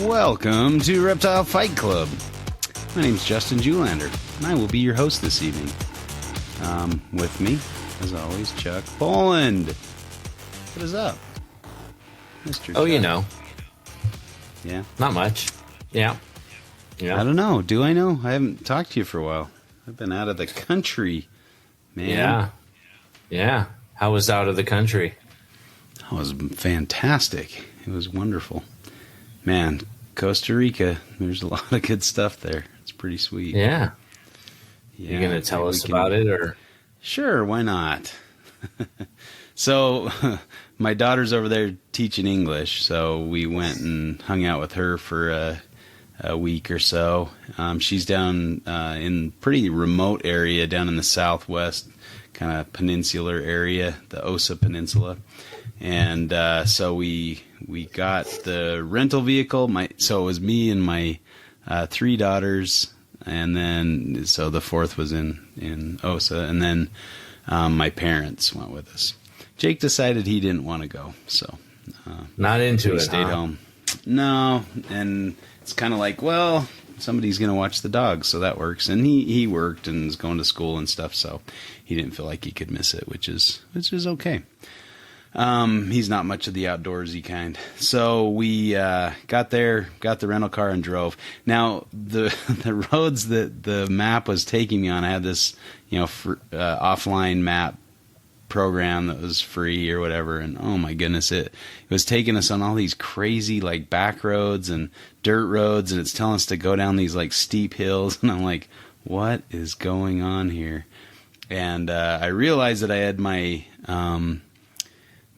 Welcome to Reptile Fight Club. My name's Justin Julander, and I will be your host this evening. With me, as always, Chuck Poland. What is up, Mr. Oh, Chuck? you know. Yeah? Not much. Yeah. I don't know. Do I know? I haven't talked to you for a while. I've been out of the country, man. Yeah. How was out of the country? That was fantastic. It was wonderful. Man, Costa Rica, there's a lot of good stuff there. It's pretty sweet. Yeah. Yeah, You going to tell us about it, or? Sure, why not? So, my daughter's over there teaching English, so we went and hung out with her for a week or so. She's down in pretty remote area down in the southwest, kind of peninsular area, the Osa Peninsula. And so we got the rental vehicle. So it was me and my three daughters, and then so the fourth was in Osa, and then my parents went with us. Jake decided he didn't want to go, so Not into it, stayed home. No, and it's kind of like, well, somebody's going to watch the dogs, so that works. And he worked and is going to school and stuff, so he didn't feel like he could miss it, which is okay. He's not much of the outdoorsy kind. So we got there, got the rental car, and drove. Now, the roads that the map was taking me on, I had this offline map program that was free or whatever, and oh my goodness, it was taking us on all these crazy like back roads and dirt roads, and it's telling us to go down these like steep hills, and I'm like, what is going on here? And I realized that I had my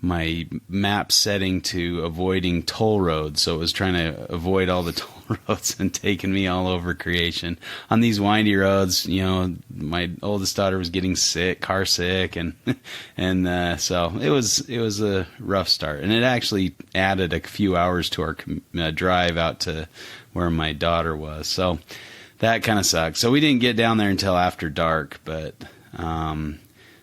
my map setting to avoiding toll roads, so it was trying to avoid all the toll roads and taking me all over creation on these windy roads. My oldest daughter was getting car sick, and so it was a rough start, and it actually added a few hours to our drive out to where my daughter was, so that kind of sucked. So we didn't get down there until after dark, but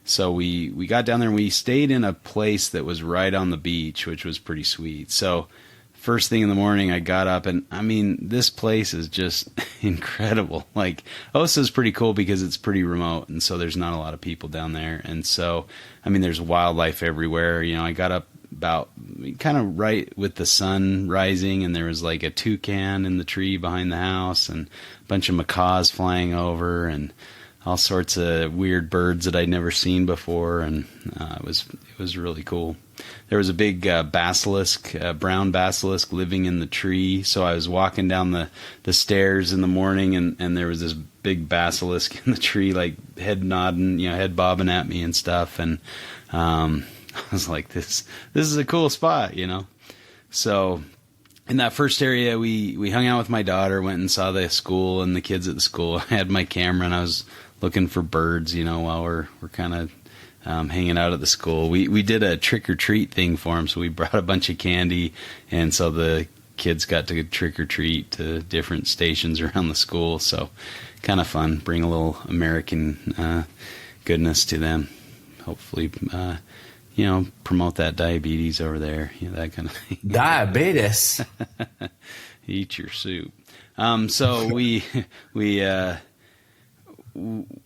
so we got down there and we stayed in a place that was right on the beach, which was pretty sweet. So first thing in the morning, I got up, and I mean, this place is just incredible. Like, Osa's pretty cool because it's pretty remote, and so there's not a lot of people down there. And so, I mean, there's wildlife everywhere. I got up about kind of right with the sun rising, and there was like a toucan in the tree behind the house, and a bunch of macaws flying over, and all sorts of weird birds that I'd never seen before, and it was really cool. There was a big basilisk, brown basilisk, living in the tree. So I was walking down the stairs in the morning, and there was this big basilisk in the tree, like head nodding, head bobbing at me and stuff. And I was like, this is a cool spot, So in that first area, we hung out with my daughter, went and saw the school and the kids at the school. I had my camera, and I was looking for birds, while we're kind of hanging out at the school. We did a trick-or-treat thing for them, so we brought a bunch of candy, and so the kids got to trick-or-treat to different stations around the school, so kind of fun. Bring a little American goodness to them. Hopefully, promote that diabetes over there, that kind of thing. Diabetes? Eat your soup. So we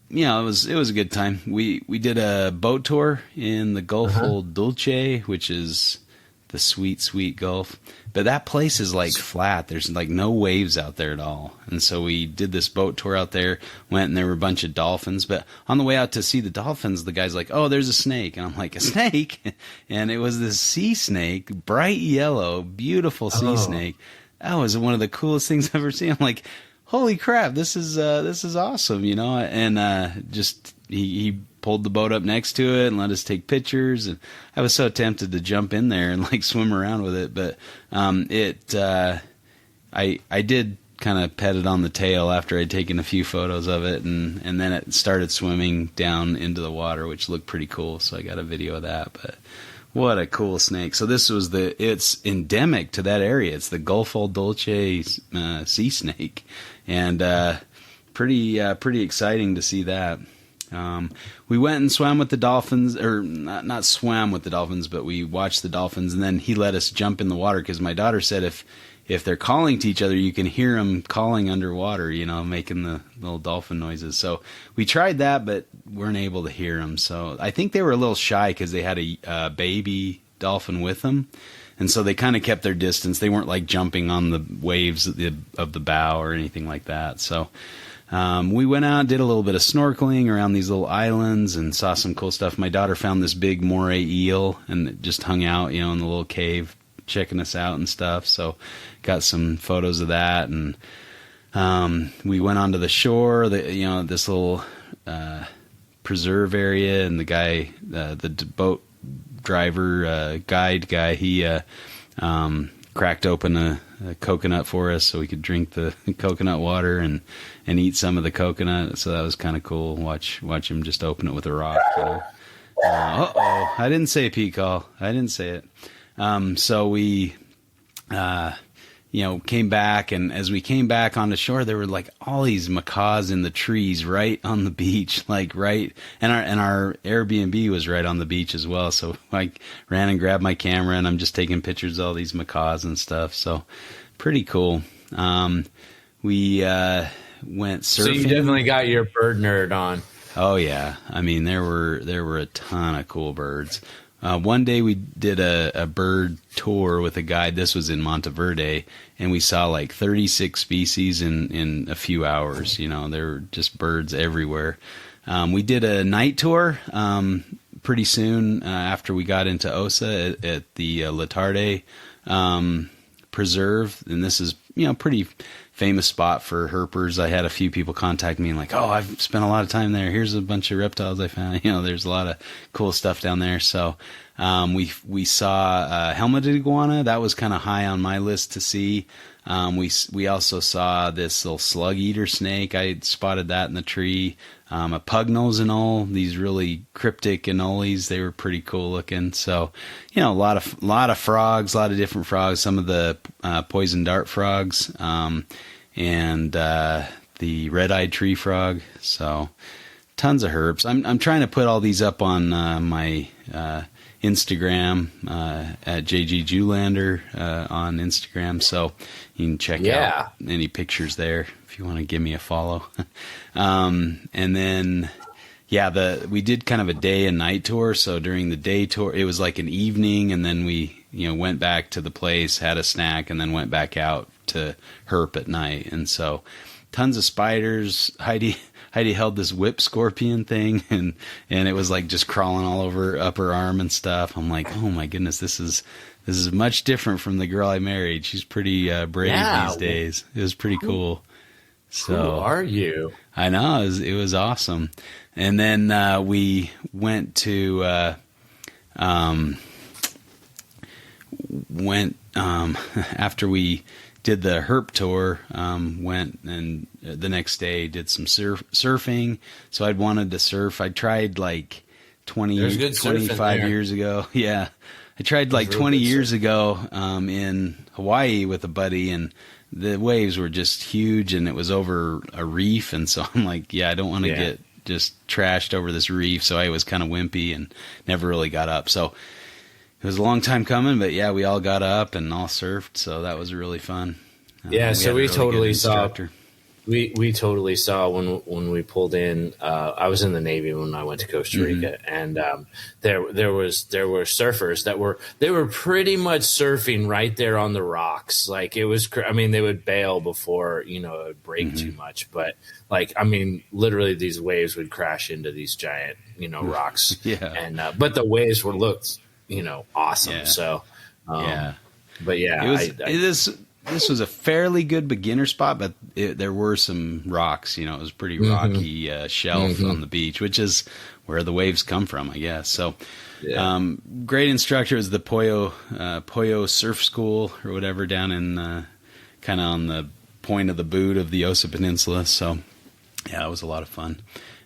it was a good time. We did a boat tour in the Golfo Dulce, which is the sweet Gulf. But that place is like flat. There's like no waves out there at all. And so we did this boat tour out there, went, and there were a bunch of dolphins. But on the way out to see the dolphins, the guy's like, oh, there's a snake. And I'm like, a snake? And it was this sea snake, bright yellow, beautiful sea snake. That was one of the coolest things I've ever seen. I'm like, holy crap, this is awesome, and just he pulled the boat up next to it and let us take pictures, and I was so tempted to jump in there and like swim around with it, but I did kind of pet it on the tail after I'd taken a few photos of it, and then it started swimming down into the water, which looked pretty cool, so I got a video of that. But what a cool snake. So this was it's endemic to that area. It's the Golfo Dulce sea snake. And pretty exciting to see that. We went and swam with the dolphins, or not swam with the dolphins, but we watched the dolphins, and then he let us jump in the water because my daughter said if they're calling to each other, you can hear them calling underwater, making the little dolphin noises. So we tried that, but weren't able to hear them. So I think they were a little shy because they had a baby dolphin with them. And so they kind of kept their distance. They weren't like jumping on the waves of the bow or anything like that. So we went out, did a little bit of snorkeling around these little islands and saw some cool stuff. My daughter found this big moray eel and it just hung out, in the little cave checking us out and stuff. So got some photos of that. And we went onto the shore, this little preserve area, and the guy, the boat driver, guide guy, he cracked open a coconut for us so we could drink the coconut water and eat some of the coconut. So that was kind of cool. Watch him just open it with a rock. I didn't say peak call. I didn't say it. So we, came back, and as we came back on the shore, there were like all these macaws in the trees right on the beach, and our Airbnb was right on the beach as well. So I ran and grabbed my camera, and I'm just taking pictures of all these macaws and stuff. So pretty cool. We went surfing. So you definitely got your bird nerd on. Oh yeah, I mean there were a ton of cool birds. One day we did a bird tour with a guide. This was in Monteverde, and we saw like 36 species in a few hours. There were just birds everywhere. We did a night tour pretty soon after we got into Osa at the Latarde Preserve, and this is pretty famous spot for herpers. I had a few people contact me and like, oh, I've spent a lot of time there. Here's a bunch of reptiles I found. There's a lot of cool stuff down there. So we saw helmeted iguana. That was kind of high on my list to see. We also saw this little slug eater snake. I spotted that in the tree. A pug nose anole. These really cryptic anoles. They were pretty cool looking. So, a lot of frogs, a lot of different frogs. Some of the poison dart frogs, and the red-eyed tree frog. So, tons of herps. I'm trying to put all these up on my Instagram at JG Julander on Instagram, so you can check out any pictures there if you want to give me a follow. And then we did kind of a day and night tour. So during the day tour, it was like an evening, and then we went back to the place, had a snack, and then went back out to herp at night. And so tons of spiders. Heidi held this whip scorpion thing, and it was like just crawling all over upper arm and stuff. I'm like, oh my goodness, this is much different from the girl I married. She's pretty brave these days. It was pretty cool. So, who are you? I know, it was awesome. And then we went to after we did the herp tour, went and the next day did some surfing. So I'd wanted to surf. I tried like 25 years ago. Yeah. I tried like 20 years ago in Hawaii with a buddy, and the waves were just huge, and it was over a reef. And so I'm like, I don't want to get just trashed over this reef. So I was kind of wimpy and never really got up. So it was a long time coming, but we all got up and all surfed, so that was really fun. So we totally saw. We totally saw when we pulled in. I was in the Navy when I went to Costa Rica, and there were surfers that were pretty much surfing right there on the rocks. Like it was. I mean, they would bail before it would break too much, but literally these waves would crash into these giant rocks. And but the waves looked awesome. Yeah. So, but this was a fairly good beginner spot, but there were some rocks. It was pretty rocky shelf on the beach, which is where the waves come from, I guess. So, great instructor is the Poyo Surf School or whatever down in kind of on the point of the boot of the Osa Peninsula. So, it was a lot of fun.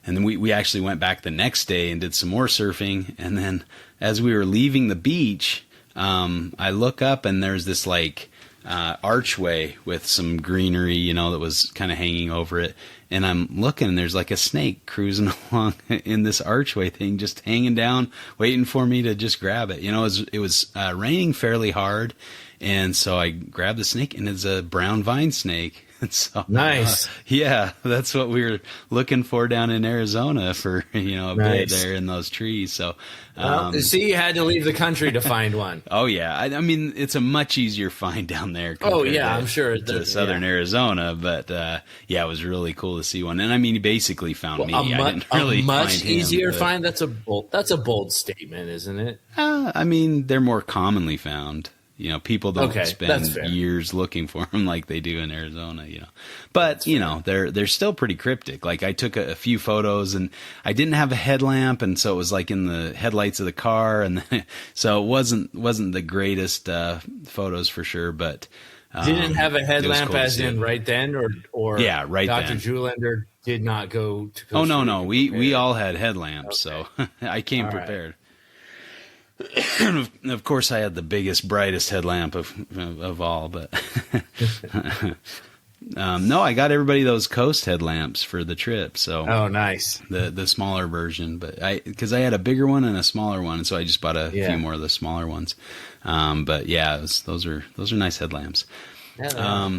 And then we actually went back the next day and did some more surfing. And then as we were leaving the beach, I look up and there's this like archway with some greenery, you know, that was kind of hanging over it. And I'm looking, and there's like a snake cruising along in this archway thing, just hanging down, waiting for me to just grab it. You know, it was raining fairly hard, and so I grabbed the snake, and it's a brown vine snake. So, nice. Yeah, that's what we were looking for down in Arizona for, you know, a bit there in those trees. So, see, you had to leave the country to find one. Oh yeah, I mean, it's a much easier find down there. Oh yeah, I'm sure to southern Arizona, but yeah, it was really cool to see one. And I mean, he basically found me. I didn't really a much find easier him, find. That's a bold statement, isn't it? I mean, they're more commonly found. You know, people don't spend years looking for them like they do in Arizona, you know. But, you know, they're still pretty cryptic. Like, I took a few photos, and I didn't have a headlamp, and so it was like in the headlights of the car, and so it wasn't the greatest photos for sure, but didn't have a headlamp cool as in right then, or yeah, right Dr. then. Julender did not go to Costa Rica. No, we all had headlamps, so I came all prepared. Of course, I had the biggest, brightest headlamp of all, but no, I got everybody those Coast headlamps for the trip. So, nice, the smaller version, but because I had a bigger one and a smaller one, so I just bought a few more of the smaller ones. But yeah, those are nice headlamps. Yeah,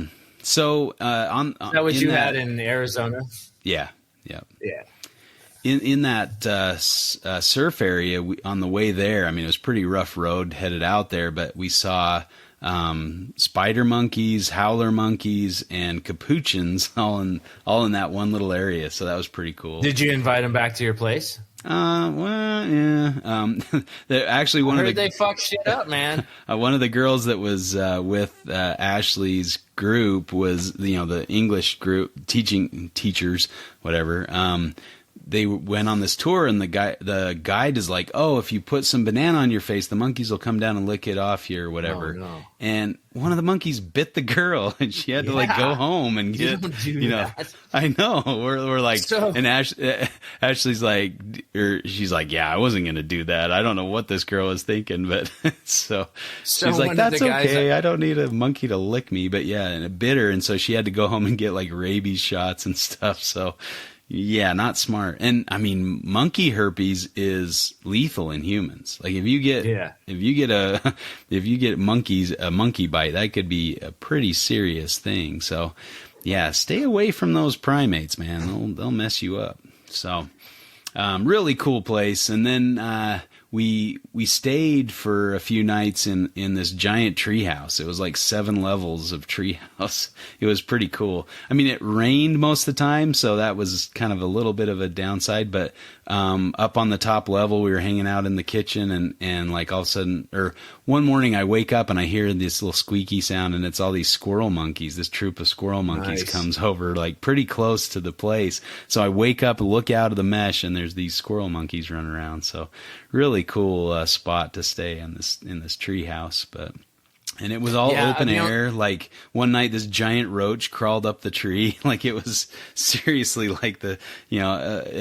so on is that what you had in Arizona? Yeah. In that surf area, on the way there, I mean, it was a pretty rough road headed out there, but we saw spider monkeys, howler monkeys, and capuchins all in that one little area. So that was pretty cool. Did you invite them back to your place? Well, yeah. Actually, they fuck shit up, man. One of the girls that was with Ashley's group was, you know, the English group teachers, whatever. They went on this tour, and the guide is like, "Oh, if you put some banana on your face, the monkeys will come down and lick it off you or whatever." Oh, no. And one of the monkeys bit the girl, and she had to like go home and get, you know. That. I know. We're like, and Ashley's like, or she's like, "Yeah, I wasn't gonna do that. I don't know what this girl was thinking, but so she's like, that's okay. I don't need a monkey to lick me, but yeah, and it bit her, and so she had to go home and get like rabies shots and stuff. So. Yeah, not smart. And I mean, monkey herpes is lethal in humans. Like if you get a monkey bite, that could be a pretty serious thing. So, yeah, stay away from those primates, man. They'll mess you up. So, really cool place. And then we stayed for a few nights in this giant treehouse. It was like 7 levels of treehouse. It was pretty cool. I mean, it rained most of the time, so that was kind of a little bit of a downside. But up on the top level, we were hanging out in the kitchen, and like all of a sudden, or one morning, I wake up and I hear this little squeaky sound, and it's all these squirrel monkeys. This troop of squirrel monkeys comes over like pretty close to the place. So I wake up and look out of the mesh, and there's these squirrel monkeys running around. So really cool spot to stay in this tree house. And it was all open air. Like one night, this giant roach crawled up the tree. Like it was seriously like a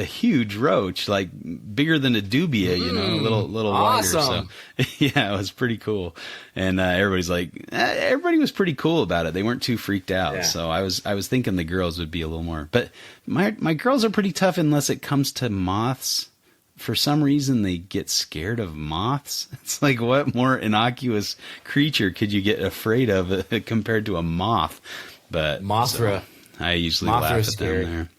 huge roach, like bigger than a dubia, you know, a little awesome. Wider. So yeah, it was pretty cool. And everybody was pretty cool about it. They weren't too freaked out. Yeah. So I was thinking the girls would be a little more, but my girls are pretty tough unless it comes to moths. For some reason, they get scared of moths. It's like, what more innocuous creature could you get afraid of compared to a moth? But Mothra. So I usually laugh at scary. them there.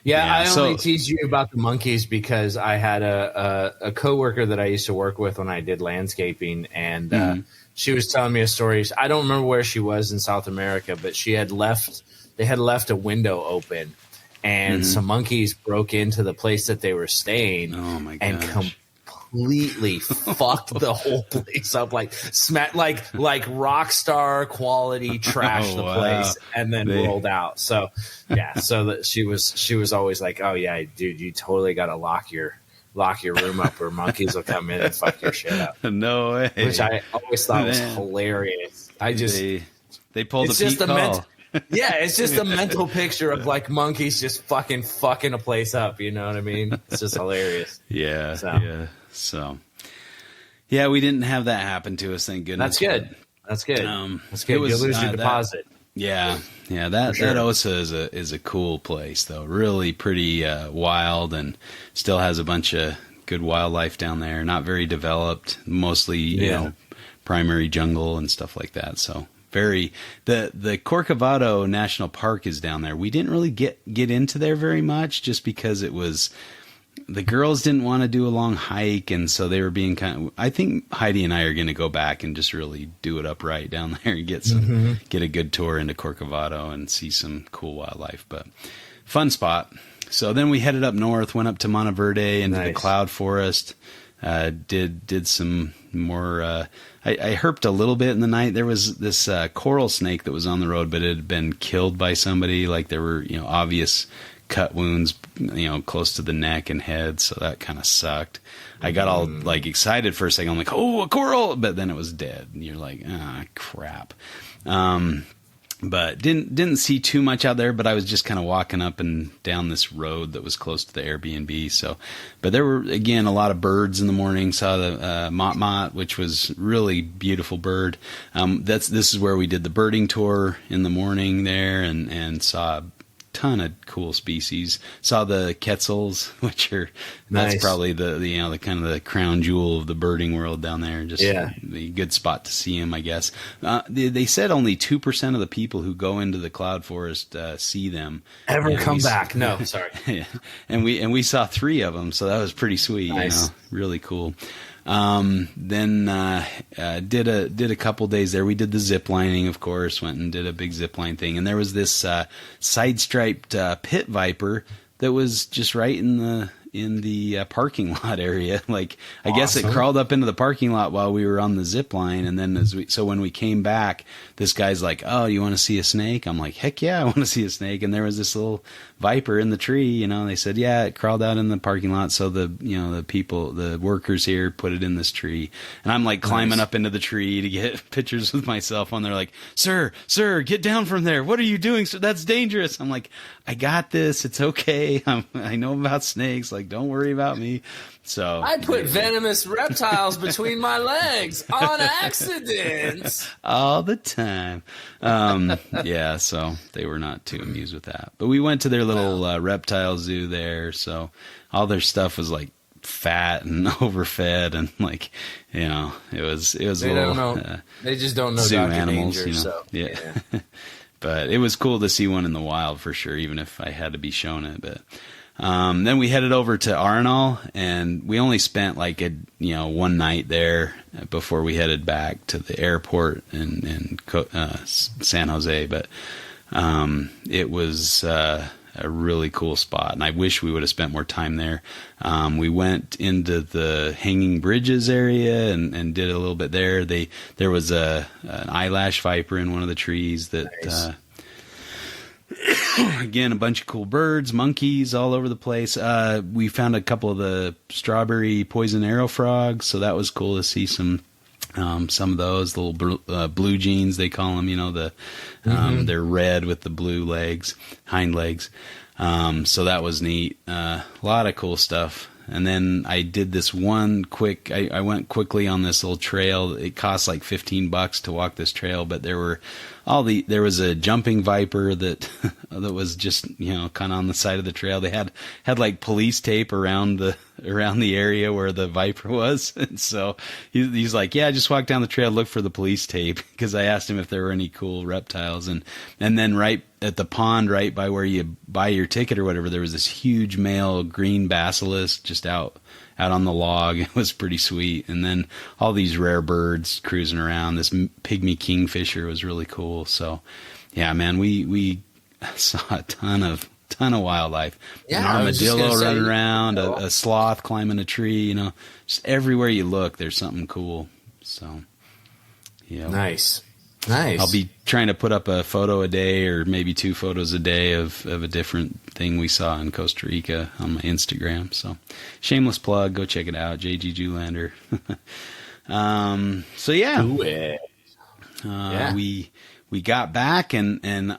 Yeah, I only tease you about the monkeys because I had a coworker that I used to work with when I did landscaping, and she was telling me a story. I don't remember where she was in South America, but they had left a window open. And some monkeys broke into the place that they were staying and completely fucked the whole place up, like rock star quality trashed the place and then rolled out. So yeah, so that she was always like, "Oh yeah, dude, you totally got to lock your room up or monkeys will come in and fuck your shit up." No way. Which I always thought was hilarious. They pulled a Pete call. Yeah, it's just a mental picture of like monkeys just fucking a place up. You know what I mean? It's just hilarious. Yeah. So, yeah, we didn't have that happen to us. Thank goodness. That's good. That's good. That's good. It was, you lose your deposit. Yeah, that Osa is a cool place though. Really pretty wild, and still has a bunch of good wildlife down there. Not very developed, mostly you know, primary jungle and stuff like that. So the Corcovado National Park is down there. We didn't really get into there very much, just because it was. The girls didn't want to do a long hike, and so they were being kind of. I think Heidi and I are going to go back and just really do it upright down there and get a good tour into Corcovado and see some cool wildlife. But fun spot. So then we headed up north, went up to Monteverde into the cloud forest. Did some more. I herped a little bit in the night. There was this coral snake that was on the road, but it had been killed by somebody. Like there were obvious cut wounds, close to the neck and head, so that kind of sucked. I got all like excited for a second. I'm like, oh, a coral, but then it was dead, and you're like, crap. But didn't see too much out there. But I was just kind of walking up and down this road that was close to the Airbnb. So, but there were again a lot of birds in the morning. Saw the mott, which was really beautiful bird. This is where we did the birding tour in the morning there, and saw ton of cool species. Saw the quetzals, which are that's probably the kind of the crown jewel of the birding world down there. Just a good spot to see them, I guess. They said only 2% of the people who go into the cloud forest see them ever come back. No, sorry. Yeah. And we saw 3 of them, so that was pretty sweet. Nice. Really cool. Then did a couple days there. We did the zip lining, of course, went and did a big zip line thing. And there was this side striped pit viper that was just right in the parking lot area. Like, I guess it crawled up into the parking lot while we were on the zip line. And then so when we came back, this guy's like, "Oh, you want to see a snake?" I'm like, "Heck yeah, I want to see a snake." And there was this little viper in the tree, they said, yeah, it crawled out in the parking lot. So the workers here put it in this tree. And I'm like climbing up into the tree to get pictures with myself on there. Like, sir, get down from there. What are you doing? So that's dangerous. I'm like, I got this. It's okay. I know about snakes. Like, don't worry about me. So I put venomous reptiles between my legs on accident all the time. Yeah, so they were not too amused with that. But we went to their little reptile zoo there, so all their stuff was like fat and overfed, and like it was they a little. Don't know. They just don't know zoo Dr. animals, Danger, so yeah. But it was cool to see one in the wild for sure, even if I had to be shown it. But then we headed over to Arenal, and we only spent like one night there before we headed back to the airport in San Jose. But it was a really cool spot, and I wish we would have spent more time there. We went into the hanging bridges area and did a little bit there. There was an eyelash viper in one of the trees that. Nice. Again, a bunch of cool birds, monkeys all over the place. We found a couple of the strawberry poison arrow frogs, so that was cool to see some of those little blue jeans, they call them. They're red with the blue legs, hind legs. So that was neat. A lot of cool stuff. And then I did this one quick. I went quickly on this little trail. It cost like $15 to walk this trail, but there was a jumping viper that was just kind of on the side of the trail. They had like police tape around the area where the viper was, and so he's like, yeah, just walk down the trail, look for the police tape, because I asked him if there were any cool reptiles, and then right at the pond, right by where you buy your ticket or whatever, there was this huge male green basilisk just out on the log. It was pretty sweet. And then all these rare birds cruising around. This pygmy kingfisher was really cool. So yeah, man, we saw a ton of wildlife. Yeah, an armadillo running around, a sloth climbing a tree, just everywhere you look, there's something cool. So yeah. Nice. I'll be trying to put up a photo a day, or maybe 2 photos a day of a different thing we saw in Costa Rica on my Instagram. So shameless plug, go check it out, JG Julander. So yeah. Do it. We got back and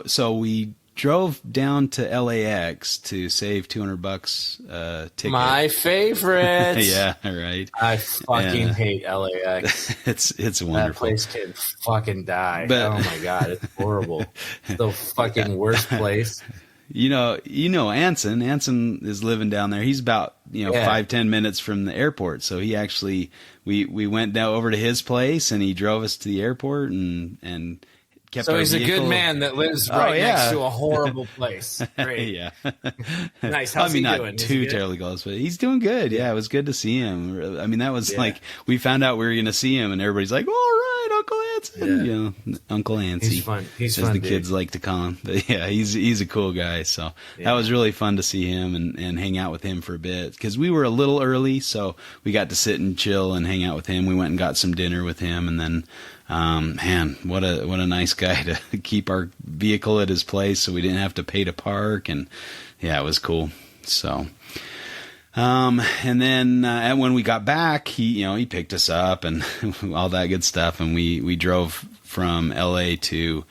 so we drove down to LAX to save $200 ticket. My favorite. Yeah, right. I fucking hate LAX. It's wonderful. That place can fucking die. But, oh my god, it's horrible. It's the fucking worst place. You know Anson. Anson is living down there. He's about 5-10 minutes from the airport. So he actually we went down over to his place and he drove us to the airport and kept. So our he's vehicle. a good man that lives right next to a horrible place. Great. Yeah. Nice. How's he doing? Not too terribly close, but he's doing good. Yeah, it was good to see him. I mean, that was like we found out we were going to see him, and everybody's like, "All right, Uncle Anson." Yeah. Uncle Ancy. He's fun. He's as fun. The kids like to call him. But yeah, he's a cool guy. So that was really fun to see him and hang out with him for a bit because we were a little early, so we got to sit and chill and hang out with him. We went and got some dinner with him, and then. Man, what a nice guy to keep our vehicle at his place so we didn't have to pay to park. And yeah, it was cool. So, and then, when we got back, he picked us up and all that good stuff. And we drove from LA to,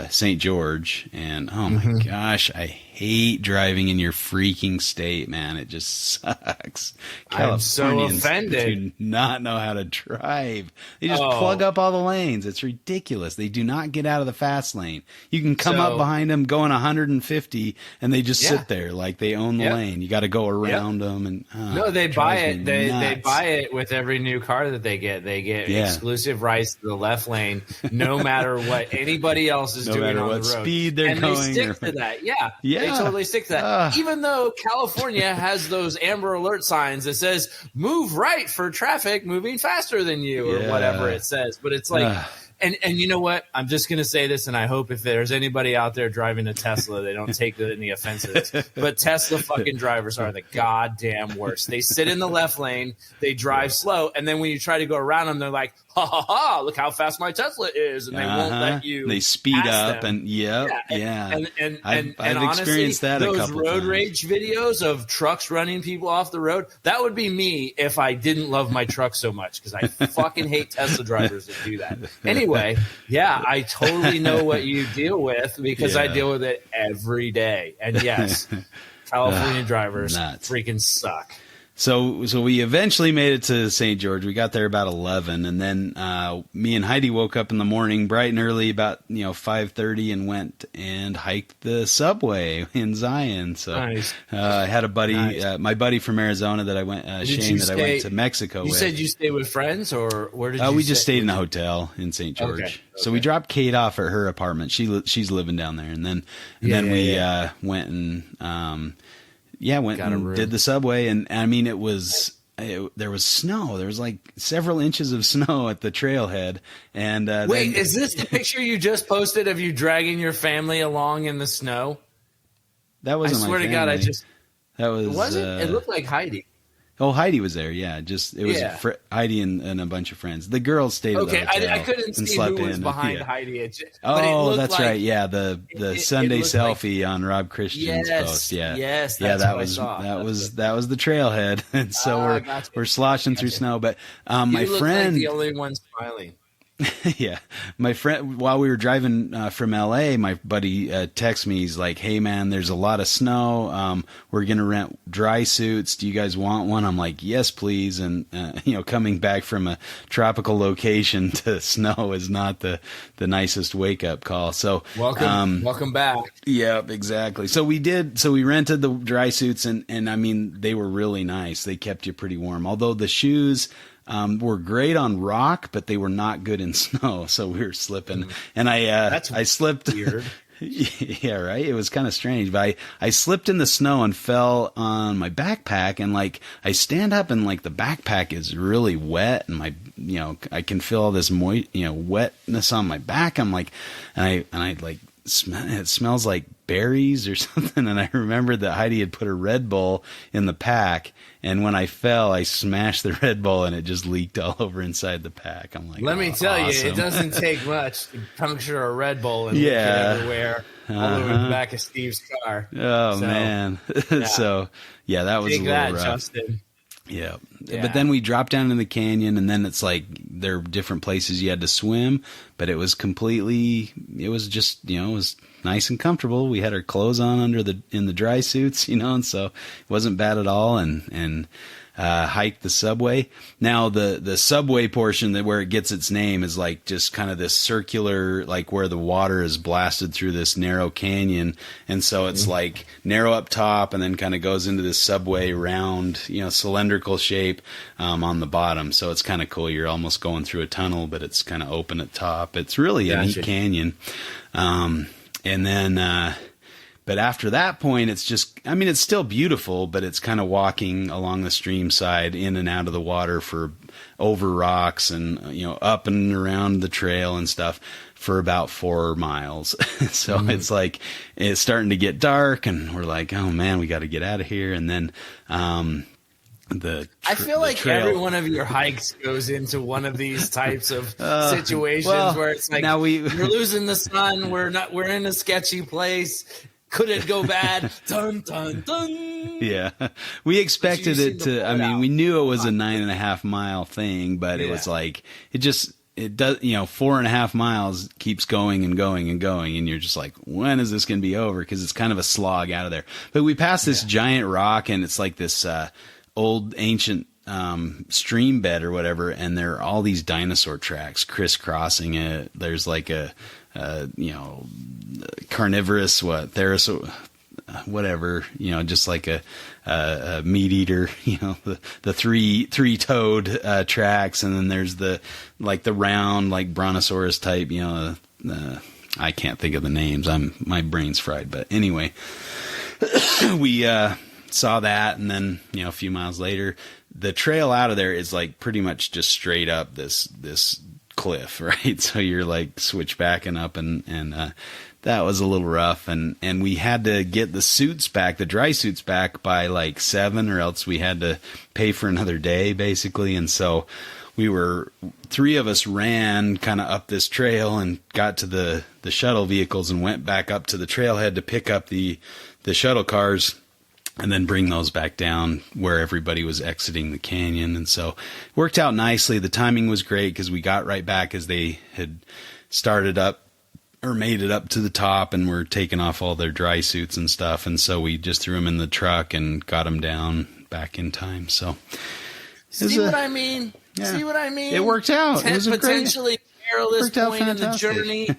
St. George. And oh my gosh, I hate driving in your freaking state, man. It just sucks. I'm so offended. Do not know how to drive. They just plug up all the lanes. It's ridiculous. They do not get out of the fast lane. You can come up behind them going 150 and they just sit there like they own the lane. You got to go around them. And no, they buy it. They buy it with every new car that they get. They get exclusive rights to the left lane, no matter what anybody else is doing on the road. No matter what speed they're going. And they stick to that. Yeah. They totally stick to that. Even though California has those Amber Alert signs that says move right for traffic moving faster than you or whatever it says. But it's like and you know what? I'm just going to say this, and I hope if there's anybody out there driving a Tesla, they don't take any offense to this. But Tesla fucking drivers are the goddamn worst. They sit in the left lane, they drive slow, and then when you try to go around them, they're like, ha ha ha, look how fast my Tesla is, and they won't let you. They speed up, them. And I've honestly, experienced that a couple those road times. Rage videos of trucks running people off the road, that would be me if I didn't love my truck so much, because I fucking hate Tesla drivers that do that. Anyway, I totally know what you deal with because I deal with it every day. And yes, California drivers freaking suck. So we eventually made it to St. George. We got there about 11, and then me and Heidi woke up in the morning bright and early, about 5:30, and went and hiked the subway in Zion. So nice. I had a buddy, my buddy from Arizona that I went, Shane, that I went to Mexico with. You said you stayed with friends, or where did you? We just stayed in a hotel in St. George. Okay. So we dropped Kate off at her apartment. She's living down there, and then we went and. Went and did the subway, and I mean, there was snow. There was like several inches of snow at the trailhead. And wait, is this the picture you just posted of you dragging your family along in the snow? That wasn't. I swear to God, that was. Was it? It looked like Heidi. Oh, Heidi was there. Yeah, it was Heidi and a bunch of friends. The girls stayed at the hotel. I couldn't see who was behind Heidi. That's right. Yeah, the Sunday selfie on Rob Christian's post. Yeah, yes, that's that was the trailhead, and so we're sloshing through snow. But my friend, like the only one smiling. Yeah, my friend, while we were driving from LA, my buddy texted me. He's like, "Hey man, there's a lot of snow. We're gonna rent dry suits. Do you guys want one?" I'm like, "Yes, please." And coming back from a tropical location to snow is not the nicest wake up call. So welcome back. Yeah, exactly. So we rented the dry suits, and I mean, they were really nice. They kept you pretty warm. Although the shoes. Were great on rock, but they were not good in snow. So we were slipping, and I slipped. Weird. Yeah, right. It was kind of strange, but I slipped in the snow and fell on my backpack, and like I stand up and like the backpack is really wet, and my I can feel all this wetness on my back. I'm like, and I like it smells like berries or something. And I remembered that Heidi had put a Red Bull in the pack. And when I fell, I smashed the Red Bull and it just leaked all over inside the pack. I'm like, let me tell you, it doesn't take much to puncture a Red Bull and leak it everywhere, all over the back of Steve's car. Oh, man. So, that was a little rough. Justin. Yeah. But then we dropped down in the canyon, and then it's like there are different places you had to swim, but it was just, it was nice and comfortable. We had our clothes on in the dry suits, and so it wasn't bad at all. And hiked the subway. Now the subway portion where it gets its name is like just kind of this circular, like where the water is blasted through this narrow canyon. And so it's like narrow up top and then kind of goes into this subway round, cylindrical shape, on the bottom. So it's kind of cool. You're almost going through a tunnel, but it's kind of open at top. It's really a neat canyon. And then, but after that point, it's just, it's still beautiful, but it's kind of walking along the stream side in and out of the water over rocks and, up and around the trail and stuff for about 4 miles. So it's like, it's starting to get dark and we're like, oh man, we got to get out of here. And then, I feel like every one of your hikes goes into one of these types of situations where it's like, now we're losing the sun. We're in a sketchy place. Could it go bad? Dun, dun, dun. Yeah. We expected it to, we knew it was a 9.5 mile thing, but it was like, it does, 4.5 miles keeps going and going and going. And you're just like, when is this going to be over? Cause it's kind of a slog out of there. But we passed this giant rock and it's like this, old ancient, stream bed or whatever. And there are all these dinosaur tracks crisscrossing it. There's like carnivorous, whatever, just like a meat eater, the three-toed, tracks. And then there's the round, like brontosaurus type, I can't think of the names. My brain's fried, but anyway, we, saw that. And then, a few miles later, the trail out of there is like pretty much just straight up this cliff, right? So you're like switchbacking up and that was a little rough. And we had to get the dry suits back by like 7 or else we had to pay for another day basically. And so 3 of us ran kind of up this trail and got to the shuttle vehicles and went back up to the trailhead to pick up the shuttle cars and then bring those back down where everybody was exiting the canyon. And so it worked out nicely. The timing was great because we got right back as they had started up or made it up to the top and were taking off all their dry suits and stuff. And so we just threw them in the truck and got them down back in time. So see what I mean? It worked out. It was a potentially perilous point in the journey.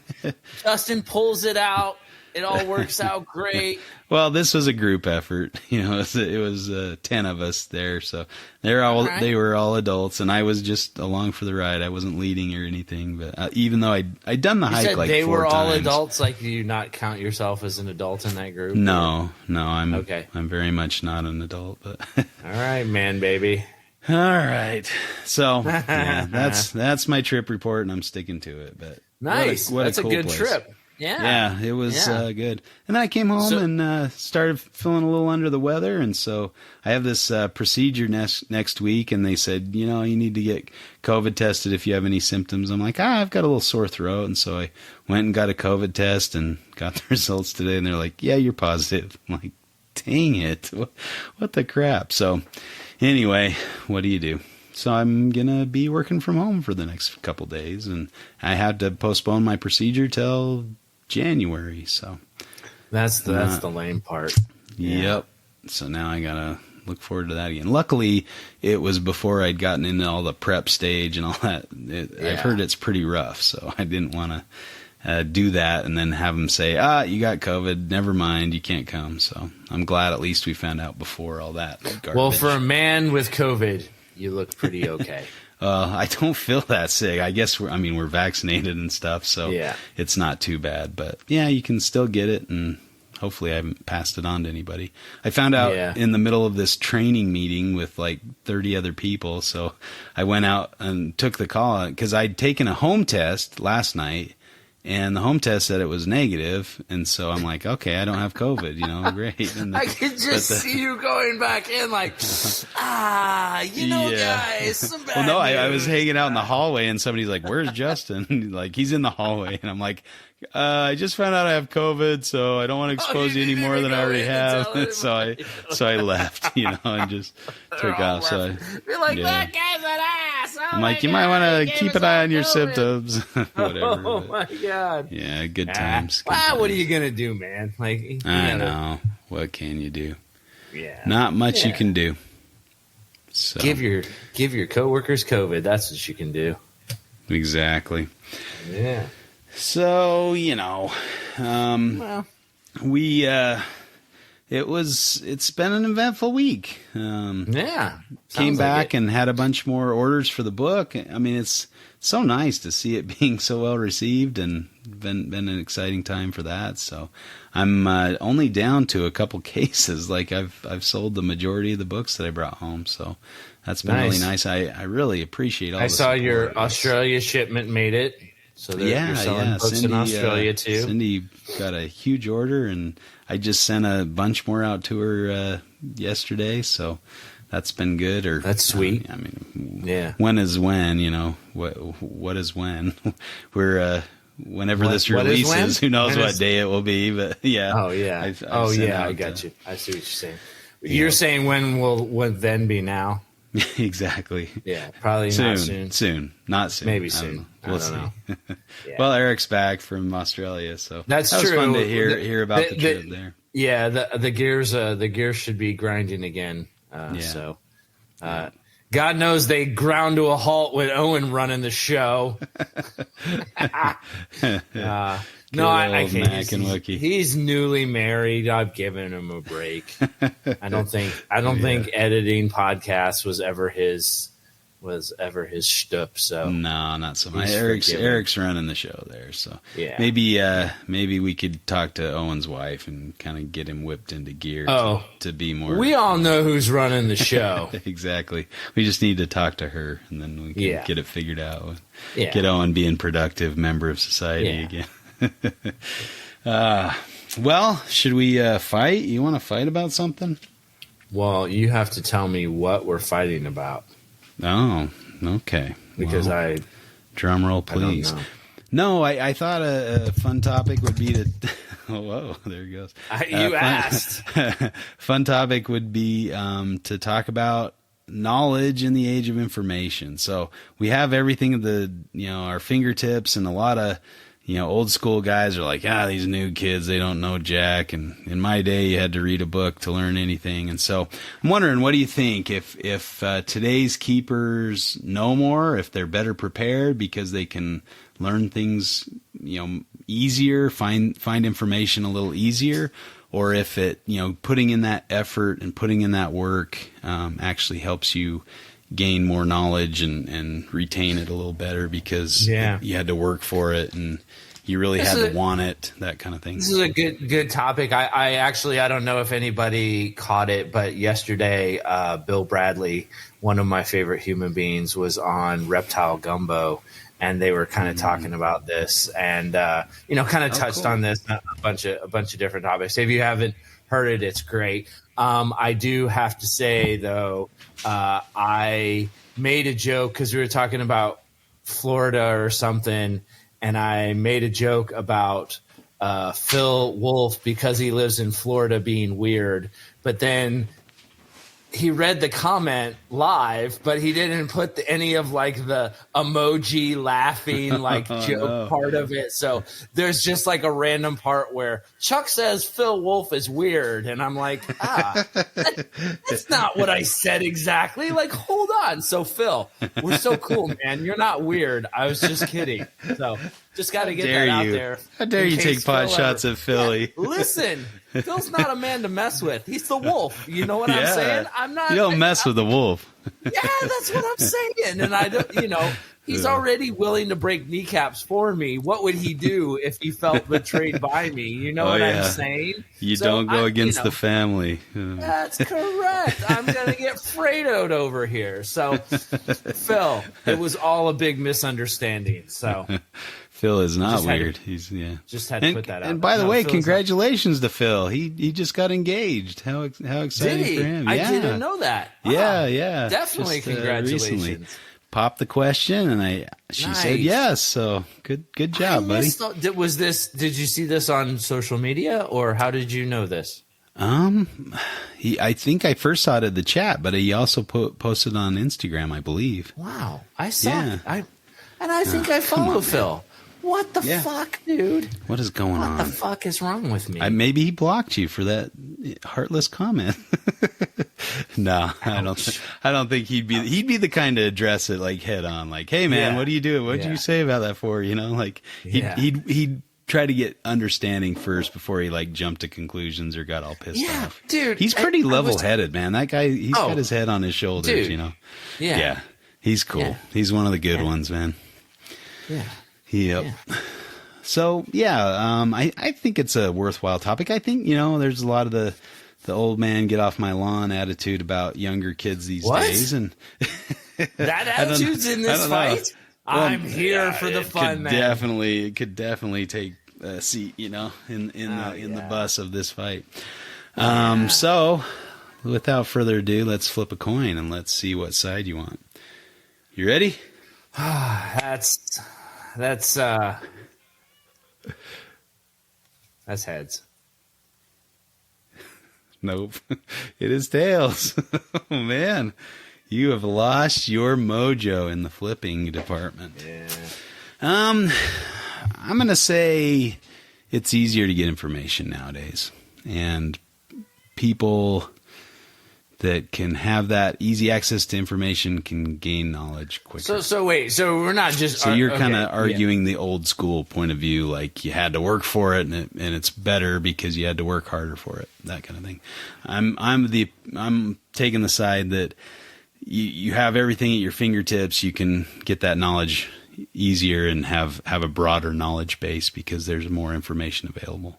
Justin pulls it out. It all works out great. Well, this was a group effort. It was 10 of us there, so they were all adults, and I was just along for the ride. I wasn't leading or anything, but even though I'd done the hike like 4 times. They were all adults. Like, do you not count yourself as an adult in that group? No, I'm okay. I'm very much not an adult, but all right, man, baby. All right, so yeah, that's my trip report, and I'm sticking to it. But nice, that's a good trip. Yeah, it was good. And then I came home and started feeling a little under the weather. And so I have this procedure next week, and they said, you need to get COVID tested if you have any symptoms. I'm like, I've got a little sore throat. And so I went and got a COVID test and got the results today. And they're like, yeah, you're positive. I'm like, dang it. What the crap? So anyway, what do you do? So I'm going to be working from home for the next couple days. And I had to postpone my procedure till January, so that's the lame part. Yep. So now I gotta look forward to that again. Luckily, it was before I'd gotten into all the prep stage and all that. I've heard it's pretty rough, so I didn't want to do that and then have them say, you got COVID, never mind, you can't come. So I'm glad at least we found out before all that garbage. Well, for a man with COVID, you look pretty okay. I don't feel that sick. I guess we're vaccinated and stuff, so it's not too bad. But yeah, you can still get it, and hopefully I haven't passed it on to anybody. I found out in the middle of this training meeting with like 30 other people, so I went out and took the call because I'd taken a home test last night, and the home test said it was negative, and so I'm like, okay, I don't have COVID, great. And I could just see you going back in like, guys, some bad Well, no, I was hanging out in the hallway, and somebody's like, where's Justin? Like, he's in the hallway, and I'm like, I just found out I have COVID, so I don't want to expose you any more than I already have. So I left, and just took off. So you're like, that guy's an ass. Oh I'm like, you God, might want to keep an eye on your COVID. symptoms. Whatever. Oh my God. Yeah, good times. Good Well, times. what are you gonna do, man? Like, I know. What can you do? Yeah. Not much you can do. So Give your coworkers COVID. That's what you can do. exactly. Yeah. So, Well, it's been an eventful week. yeah. Came Sounds back like it. and had a bunch more orders for the book. I mean, it's so nice to see it being so well received, and been an exciting time for that. So I'm only down to a couple cases. Like I've sold the majority of the books that I brought home. So that's been really nice. I really appreciate all. I the saw support. your Australia shipment made it. So you're selling books Cindy, in Australia too. Cindy got a huge order, and I just sent a bunch more out to her yesterday. So that's been good. Or that's sweet. I mean, yeah. When is when? What is when? We're whenever this releases, who knows what day it will be? But yeah. Oh yeah. I got you. I see what you're saying. You're saying when will then be now? Exactly. Yeah, probably soon, not soon. Soon, not soon. Maybe soon. We'll see. Yeah. Well, Eric's back from Australia, so that's that was true. fun to hear about the trip there. Yeah, the gears should be grinding again. So, God knows they ground to a halt with Owen running the show. No, I can't. He's newly married. I've given him a break. I don't think editing podcasts was ever his shtup. So no, not so much. Eric's running the show there, so yeah. Maybe we could talk to Owen's wife and kind of get him whipped into gear. To be more. We all know who's running the show. Exactly. We just need to talk to her, and then we can get it figured out. Yeah. Get Owen being productive member of society again. Well, should we fight? You want to fight about something? Well, you have to tell me what we're fighting about. Oh, okay. Because drum roll, please. No, I thought a fun topic would be to. Oh, whoa, there he goes. You asked. Fun topic would be to talk about knowledge in the age of information. So we have everything at our fingertips, and a lot of old school guys are like, these new kids, they don't know jack. And in my day, you had to read a book to learn anything. And so I'm wondering, what do you think if today's keepers know more, if they're better prepared because they can learn things, easier, find information a little easier, or if it, putting in that effort and putting in that work actually helps you gain more knowledge and retain it a little better because you had to work for it and you really had to want it, that kind of thing. This is a good topic. I actually don't know if anybody caught it, but yesterday Bill Bradley, one of my favorite human beings, was on Reptile Gumbo, and they were kind of talking about this and kind of touched on this a bunch of different topics. If you haven't heard it, it's great. I do have to say, though, I made a joke because we were talking about Florida or something, and I made a joke about Phil Wolf because he lives in Florida being weird. But then he read the comment live, but he didn't put any of the emoji laughing joke part of it. So there's just a random part where Chuck says Phil Wolf is weird, and I'm like, that's not what I said exactly. Hold on. So Phil, we're so cool, man. You're not weird. I was just kidding. So just got to get that out there. How dare you take pot shots at Philly? Yeah, listen, Phil's not a man to mess with. He's the wolf. You know what I'm saying? I'm not. You don't mess with the wolf. Yeah, that's what I'm saying. And I don't, he's already willing to break kneecaps for me. What would he do if he felt betrayed by me? You know what I'm saying? You don't go against the family. That's correct. I'm going to get Fredoed over here. So, Phil, it was all a big misunderstanding. So, Phil is not weird. He's just had to put that out. And by the way, congratulations to Phil. He just got engaged. How exciting for him! I didn't know that. Yeah. Definitely congratulations. Recently. Popped the question, and she said yes. So good job, buddy. Did you see this on social media, or how did you know this? I think I first saw it in the chat, but he also posted on Instagram, I believe. Wow, I saw. Yeah. I think I follow Phil. What the fuck, dude? What is going on? What the fuck is wrong with me? Maybe he blocked you for that heartless comment. No, ouch. I don't think he'd be the kind to address it like head on, like, hey man, what are you doing? What'd you say about that for? You know, like he'd try to get understanding first before he like jumped to conclusions or got all pissed off. Dude, he's pretty level-headed, man. That guy, he's got his head on his shoulders, dude. You know. Yeah, he's cool. Yeah. He's one of the good ones, man. Yeah. Yep. Yeah. So I think it's a worthwhile topic. I think there's a lot of the old man get off my lawn attitude about younger kids these days, and that attitude's in this fight. Well, I'm here for the fun, man. It could definitely take a seat, in the bus of this fight. So without further ado, let's flip a coin and let's see what side you want. You ready? That's heads. Nope. It is tails. Oh man, you have lost your mojo in the flipping department. Yeah. I'm gonna say it's easier to get information nowadays, and people that can have that easy access to information can gain knowledge quicker. So wait, so we're not just... So you're kind of arguing the old school point of view, like you had to work for it, and it's better because you had to work harder for it, that kind of thing. I'm taking the side that you have everything at your fingertips. You can get that knowledge easier and have a broader knowledge base because there's more information available.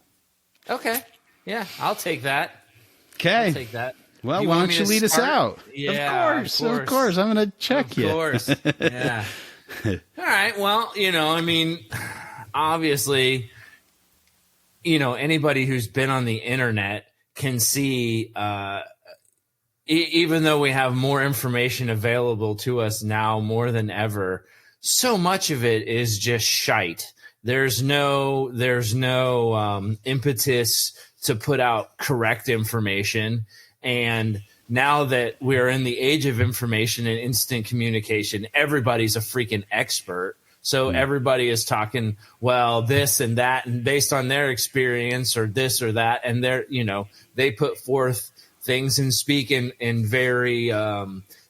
Okay. Yeah, I'll take that. Okay. I'll take that. Well, why don't you lead us out? Yeah, of course. I'm going to check you. Of course. Yeah. All right. Well, obviously, anybody who's been on the internet can see, even though we have more information available to us now more than ever, so much of it is just shite. There's no impetus to put out correct information. And now that we're in the age of information and instant communication, everybody's a freaking expert. So everybody is talking, well, this and that, and based on their experience or this or that. And they put forth things and speak in very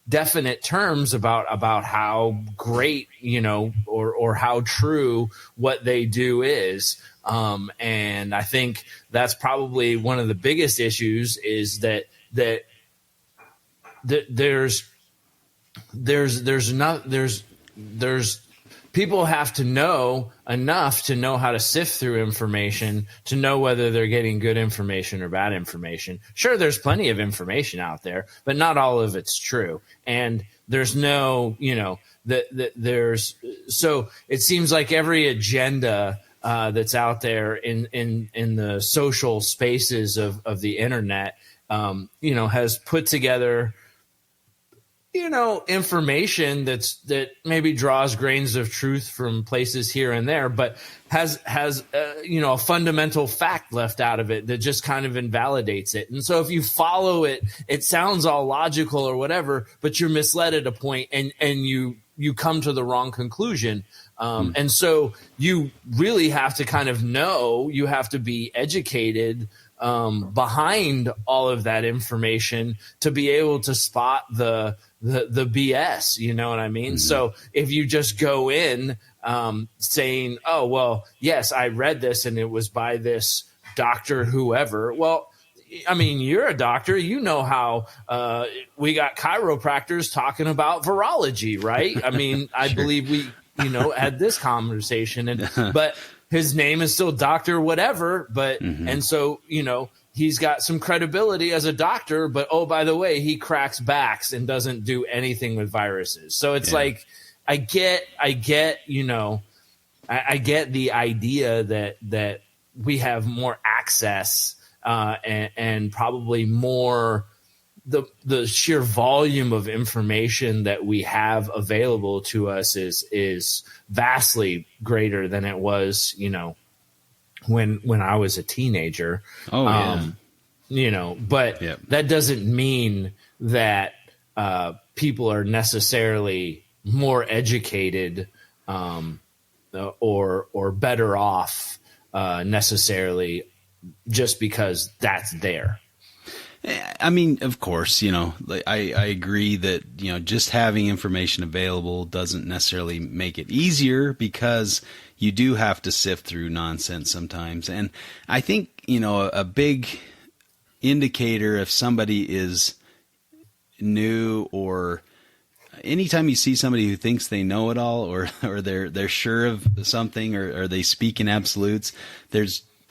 definite terms about how great, or how true what they do is. And I think that's probably one of the biggest issues is that there's people have to know enough to know how to sift through information to know whether they're getting good information or bad information. Sure, there's plenty of information out there, but not all of it's true. And there's no, so it seems like every agenda that's out there in the social spaces of the internet, has put together, information that maybe draws grains of truth from places here and there, but has a fundamental fact left out of it that just kind of invalidates it. And so if you follow it, it sounds all logical or whatever, but you're misled at a point and you come to the wrong conclusion. And so you really have to kind of you have to be educated behind all of that information to be able to spot the BS, you know what I mean? Mm-hmm. So if you just go in saying, oh, well, yes, I read this and it was by this doctor, whoever. Well, I mean, you're a doctor. You know how we got chiropractors talking about virology, right? I mean, I believe we, had this conversation, but his name is still Dr. Whatever. But and so, he's got some credibility as a doctor. But, oh, by the way, he cracks backs and doesn't do anything with viruses. So it's like I get, I get the idea that we have more access and probably more the sheer volume of information that we have available to us is vastly greater than it was, when I was a teenager. Oh, yeah. but that doesn't mean that people are necessarily more educated or better off necessarily just because that's there. I mean, of course, I agree that, just having information available doesn't necessarily make it easier, because you do have to sift through nonsense sometimes. And I think, a big indicator if somebody is new, or anytime you see somebody who thinks they know it all, or they're sure of something, or they speak in absolutes,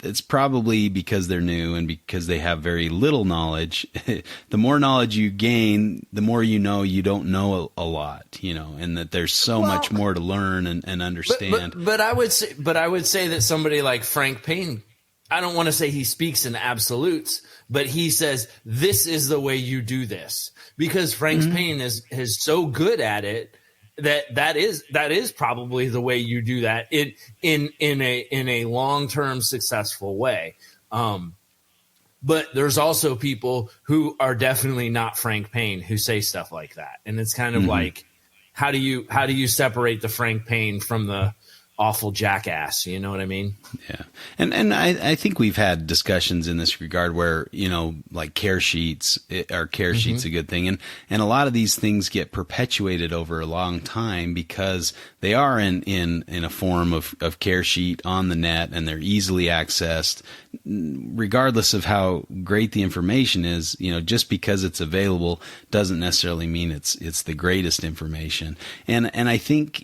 it's probably because they're new and because they have very little knowledge. The more knowledge you gain, the more you don't know a lot, and that there's so much more to learn and understand. But I would say that somebody like Frank Payne, I don't want to say he speaks in absolutes, but he says, this is the way you do this, because Frank Payne is so good at it that is probably the way you do that in a long-term successful way. But there's also people who are definitely not Frank Payne who say stuff like that. And it's kind of like, how do you separate the Frank Payne from the awful jackass? You know what I mean? Yeah. And I think we've had discussions in this regard where, like care sheets are sheets a good thing. And a lot of these things get perpetuated over a long time because they are in a form of care sheet on the net, and they're easily accessed regardless of how great the information is. Just because it's available doesn't necessarily mean it's the greatest information. And I think,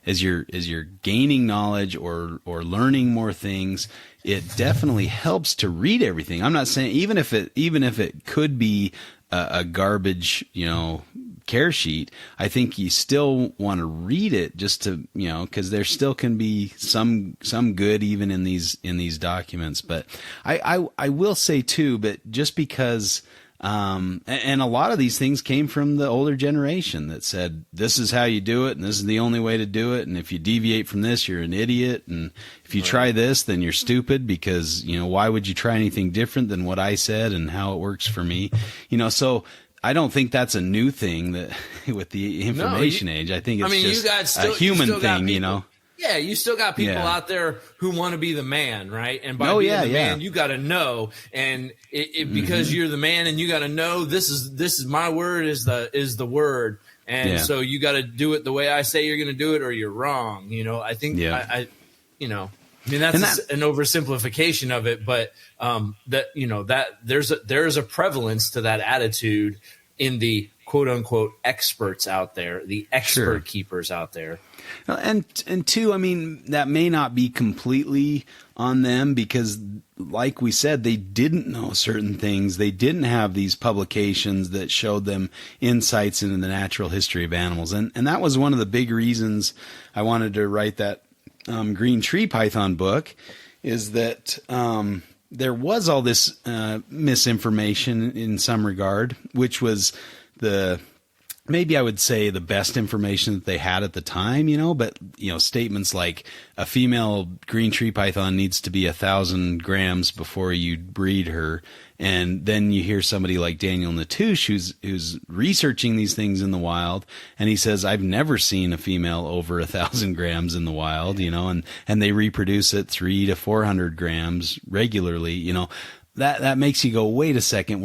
as you're gaining knowledge or learning more things, it definitely helps to read everything. I'm not saying even if it could be a garbage, care sheet, I think you still want to read it just to, because there still can be some good even in these documents. But I will say too, but just because. And a lot of these things came from the older generation that said, this is how you do it, and this is the only way to do it. And if you deviate from this, you're an idiot. And if you try this, then you're stupid, because, why would you try anything different than what I said and how it works for me? So I don't think that's a new thing that with the information age. I think it's just a human thing, Yeah, you still got people out there who want to be the man, right? And by being the man, you got to know, and because you're the man and you got to know, this is my word is the word, and so you got to do it the way I say you're going to do it, or you're wrong. I think I mean that's an oversimplification of it, but that there's a prevalence to that attitude in the quote unquote experts out there, the expert keepers out there. And two, I mean, that may not be completely on them, because like we said, they didn't know certain things. They didn't have these publications that showed them insights into the natural history of animals. And that was one of the big reasons I wanted to write that green tree python book, is that there was all this misinformation in some regard, which was maybe I would say the best information that they had at the time, but, statements like a female green tree python needs to be 1,000 grams before you breed her. And then you hear somebody like Daniel Natouche, who's researching these things in the wild, and he says, I've never seen a female over 1,000 grams in the wild, and they reproduce at 300 to 400 grams regularly. That makes you go, wait a second,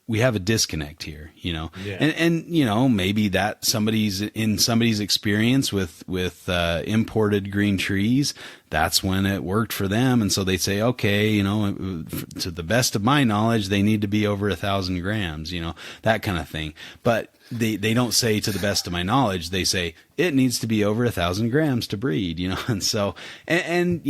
we have a disconnect here, and maybe that somebody's experience with imported green trees, that's when it worked for them. And so they say, okay, to the best of my knowledge, they need to be over 1,000 grams, that kind of thing. But they don't say to the best of my knowledge, they say it needs to be over 1,000 grams to breed, and so, and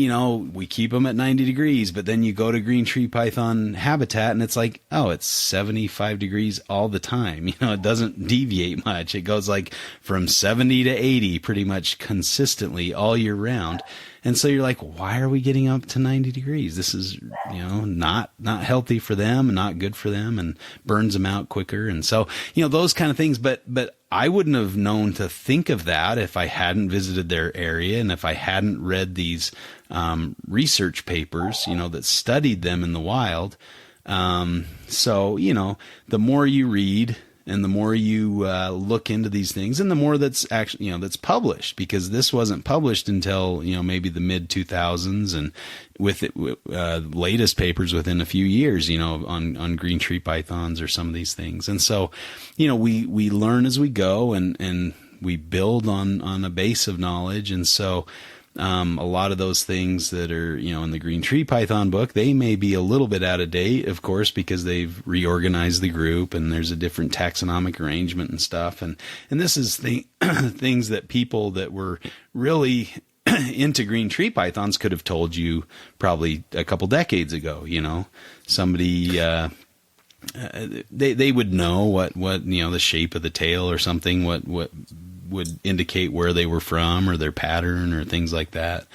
we keep them at 90 degrees, but then you go to green tree python habitat and it's like, oh, it's 75 degrees all the time. It doesn't deviate much. It goes like from 70 to 80 pretty much consistently all year round. And so you're like, why are we getting up to 90 degrees? This is, not healthy for them and not good for them and burns them out quicker. And so, those kind of things. But I wouldn't have known to think of that if I hadn't visited their area and if I hadn't read these research papers, that studied them in the wild. So, the more you read and the more you look into these things and the more that's actually, that's published, because this wasn't published until, maybe the mid 2000s, and with it, latest papers within a few years, on green tree pythons or some of these things. And so, we learn as we go and we build on a base of knowledge. And so, a lot of those things that are, in the green tree python book, they may be a little bit out of date, of course, because they've reorganized the group and there's a different taxonomic arrangement and stuff. And this is things that people that were really into green tree pythons could have told you probably a couple decades ago. Somebody, they would know what, the shape of the tail or something, what would indicate where they were from or their pattern or things like that.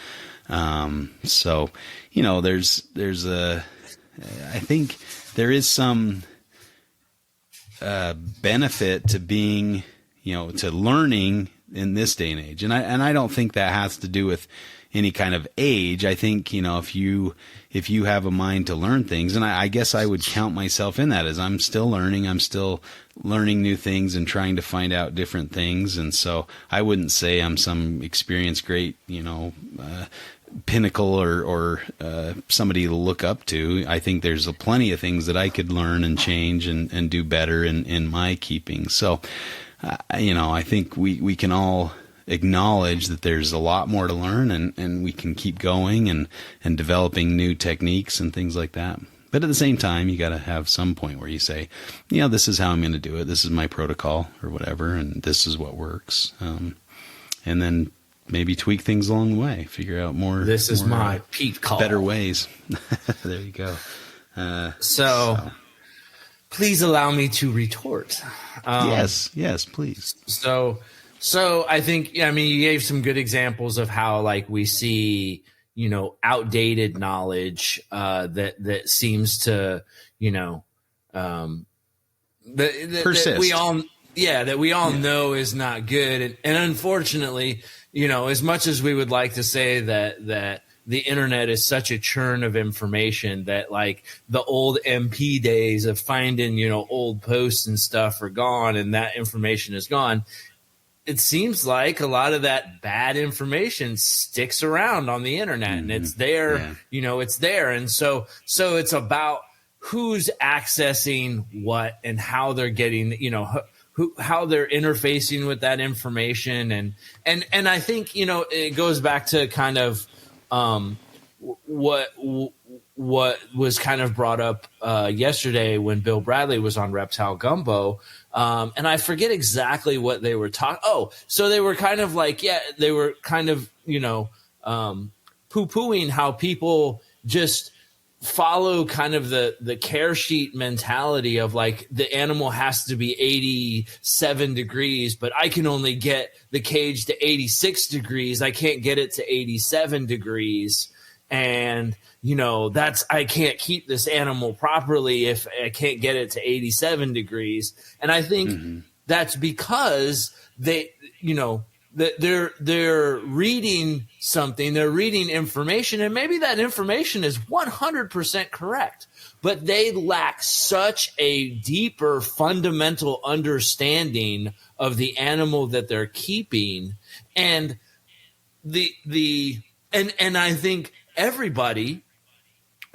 So, I think there is some benefit to being, to learning in this day and age. And I don't think that has to do with any kind of age. I think, if you have a mind to learn things, and I guess I would count myself in that, as I'm still learning new things and trying to find out different things. And so I wouldn't say I'm some experienced, great, pinnacle or somebody to look up to. I think there's plenty of things that I could learn and change and do better in my keeping. So, I think we can all acknowledge that there's a lot more to learn, and we can keep going and developing new techniques and things like that. But at the same time, you got to have some point where you say, this is how I'm going to do it. This is my protocol or whatever, and this is what works. And then maybe tweak things along the way, figure out more. This is my Pete call. Better ways. There you go. So please allow me to retort. Yes, please. So I think, you gave some good examples of how, like, we see, outdated knowledge that seems to, persist. That we all know is not good. And unfortunately, as much as we would like to say that the internet is such a churn of information, that like the old MP days of finding, old posts and stuff are gone and that information is gone. It seems like a lot of that bad information sticks around on the internet, and it's there, it's there. And so it's about who's accessing what and how they're getting, how they're interfacing with that information. And I think, it goes back to kind of what was kind of brought up yesterday when Bill Bradley was on Reptile Gumbo. And I forget exactly what they were talking. Oh, so they were kind of like, they were kind of, poo-pooing how people just follow kind of the care sheet mentality of like the animal has to be 87 degrees, but I can only get the cage to 86 degrees. I can't get it to 87 degrees. And, I can't keep this animal properly if I can't get it to 87 degrees. And I think that's because they're reading something, they're reading information, and maybe that information is 100% correct, but they lack such a deeper fundamental understanding of the animal that they're keeping. And and I think everybody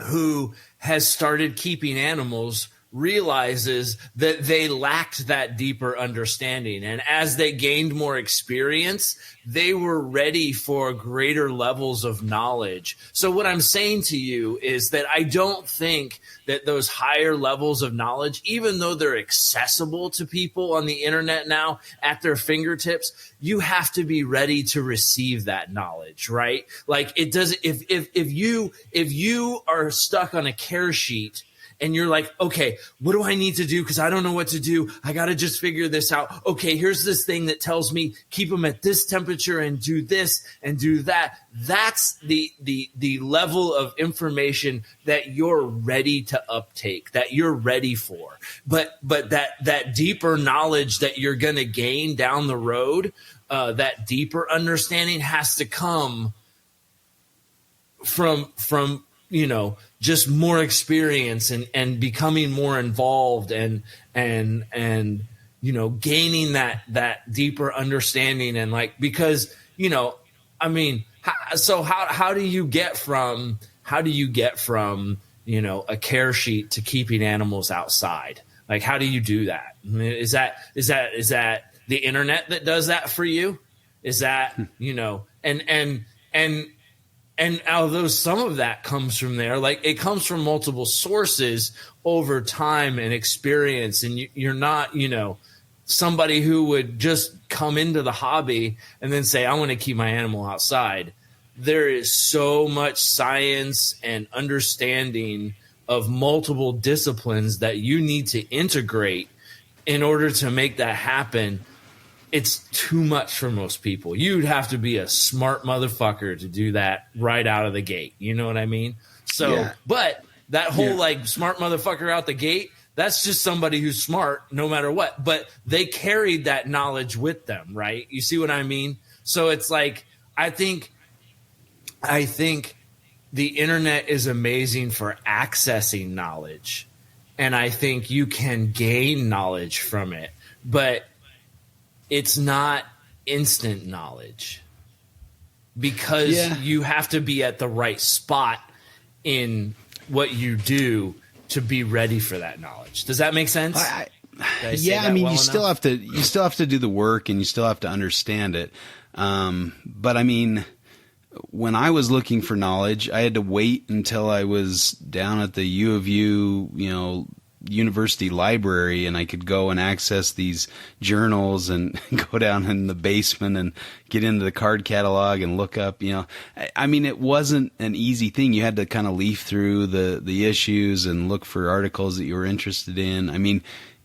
who has started keeping animals realizes that they lacked that deeper understanding. And as they gained more experience, they were ready for greater levels of knowledge. So what I'm saying to you is that I don't think that those higher levels of knowledge, even though they're accessible to people on the internet now at their fingertips, you have to be ready to receive that knowledge, right? Like it doesn't, if you are stuck on a care sheet and you're like, okay, what do I need to do? Because I don't know what to do. I got to just figure this out. Okay, here's this thing that tells me keep them at this temperature and do this and do that. That's the level of information that you're ready to uptake, that you're ready for. But that deeper knowledge that you're going to gain down the road, that deeper understanding has to come from just more experience and becoming more involved and gaining that deeper understanding. And like, because so how do you get from a care sheet to keeping animals outside? Like, how do you do that? I mean, is that the internet that does that for you? Is that, and although some of that comes from there, like it comes from multiple sources over time and experience, and you're not, somebody who would just come into the hobby and then say, I want to keep my animal outside. There is so much science and understanding of multiple disciplines that you need to integrate in order to make that happen. It's too much for most people. You'd have to be a smart motherfucker to do that right out of the gate. You know what I mean? So, yeah. But that whole like smart motherfucker out the gate, that's just somebody who's smart no matter what. But they carried that knowledge with them, right? You see what I mean? So it's like, I think the internet is amazing for accessing knowledge. And I think you can gain knowledge from it. But it's not instant knowledge, because you have to be at the right spot in what you do to be ready for that knowledge. Does that make sense? You still have to do the work, and you still have to understand it. But I mean, when I was looking for knowledge, I had to wait until I was down at the U of U, university library, and I could go and access these journals and go down in the basement and get into the card catalog and look up, I mean, it wasn't an easy thing. You had to kind of leaf through the issues and look for articles that you were interested in. I mean,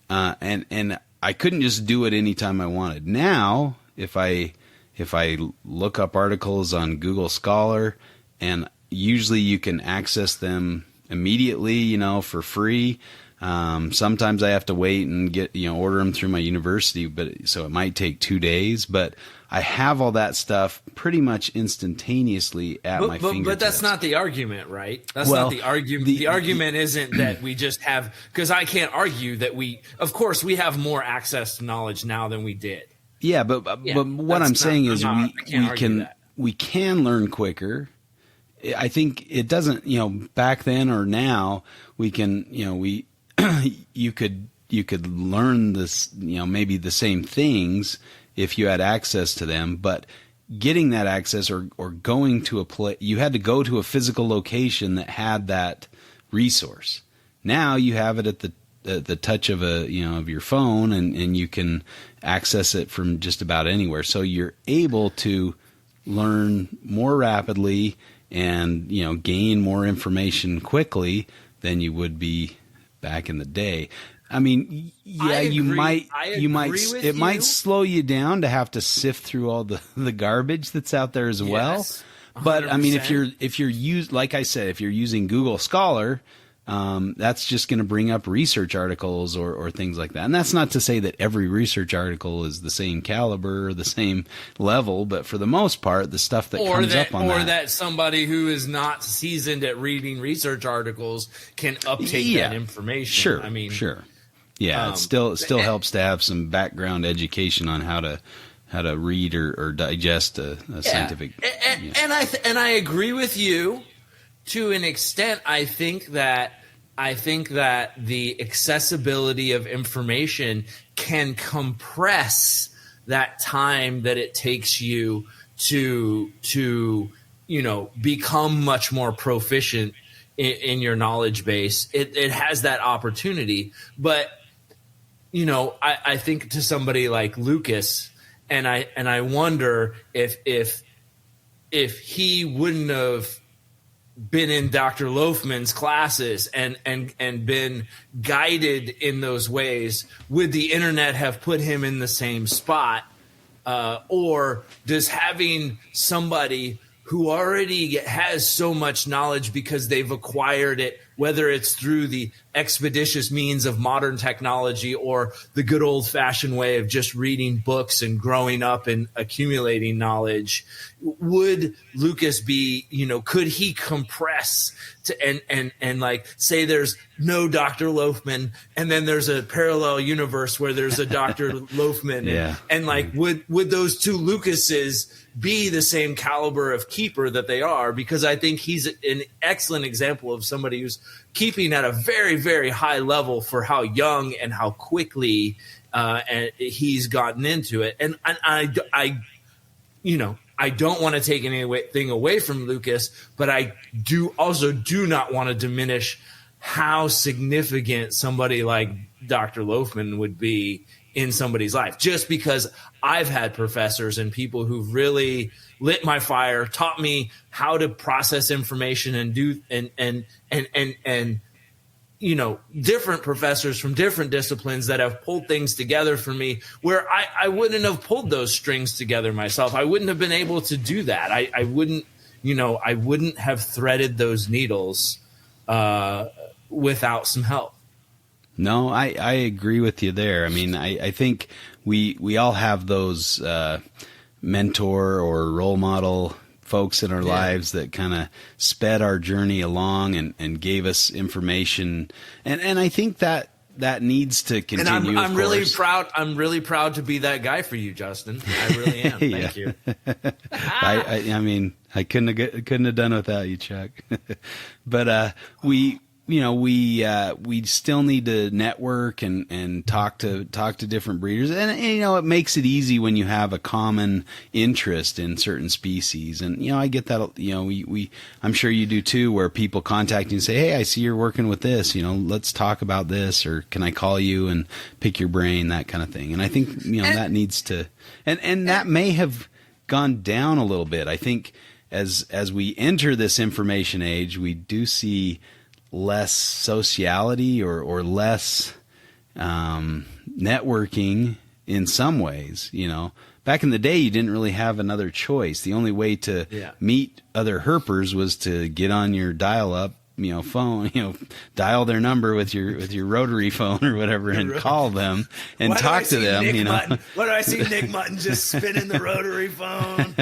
and I couldn't just do it anytime I wanted. Now, if I look up articles on Google Scholar, and usually you can access them immediately, for free. Sometimes I have to wait and get, order them through my university, so it might take 2 days, but I have all that stuff pretty much instantaneously at my fingertips. But that's not the argument, right? That's not the argument. The argument isn't that we just have, because I can't argue that of course we have more access to knowledge now than we did. Yeah, but what I'm saying is we can learn quicker. I think it doesn't, back then or now we can, you could learn this, maybe the same things if you had access to them, but getting that access or going to a place, you had to go to a physical location that had that resource. Now you have it at the touch of of your phone, and you can access it from just about anywhere. So you're able to learn more rapidly and, gain more information quickly than you would be back in the day. I mean, it might slow you down to have to sift through all the garbage that's out there as well. 100%. But I mean, if you're like I said, if you're using Google Scholar, that's just going to bring up research articles or things like that. And that's not to say that every research article is the same caliber or the same level, but for the most part, the stuff that comes up on that. Or that somebody who is not seasoned at reading research articles can uptake that information. Sure. I mean, sure. Yeah. It still helps to have some background education on how to read or digest a scientific. And I agree with you. To an extent, I think that the accessibility of information can compress that time that it takes you to become much more proficient in your knowledge base. It has that opportunity, but I think to somebody like Lucas, and I wonder if he wouldn't have been in Dr. Loafman's classes and been guided in those ways, would the internet have put him in the same spot? Or does having somebody who already has so much knowledge because they've acquired it, whether it's through the expeditious means of modern technology or the good old-fashioned way of just reading books and growing up and accumulating knowledge, would Lucas be, could he compress to and like say there's no Dr. Loafman and then there's a parallel universe where there's a Dr. Loafman and like would those two Lucases be the same caliber of keeper that they are? Because I think he's an excellent example of somebody who's keeping at a very, very high level for how young and how quickly and he's gotten into it. And I don't want to take anything away from Lucas, but I do not want to diminish how significant somebody like Dr. Loafman would be in somebody's life, just because I've had professors and people who've really lit my fire, taught me how to process information and do and different professors from different disciplines that have pulled things together for me where I wouldn't have pulled those strings together myself. I wouldn't have been able to do that. I wouldn't have threaded those needles without some help. No, I agree with you there. I mean, I think we all have those mentor or role model folks in our lives that kind of sped our journey along and gave us information. And I think that needs to continue. And I'm really proud. I'm really proud to be that guy for you, Justin. I really am. Thank you. I mean, I couldn't have done it without you, Chuck. But we still need to network and talk to different breeders, and it makes it easy when you have a common interest in certain species. And I get that. I'm sure you do too, where people contact you and say, "Hey, I see you're working with this. Let's talk about this, or can I call you and pick your brain?" That kind of thing. And I think that needs to, and that may have gone down a little bit. I think as we enter this information age, we do see less sociality or less networking in some ways. Back in the day, you didn't really have another choice. The only way to meet other herpers was to get on your dial-up phone, dial their number with your rotary phone or whatever and call them and talk to them. Why do I see Nick Mutton just spinning the rotary phone?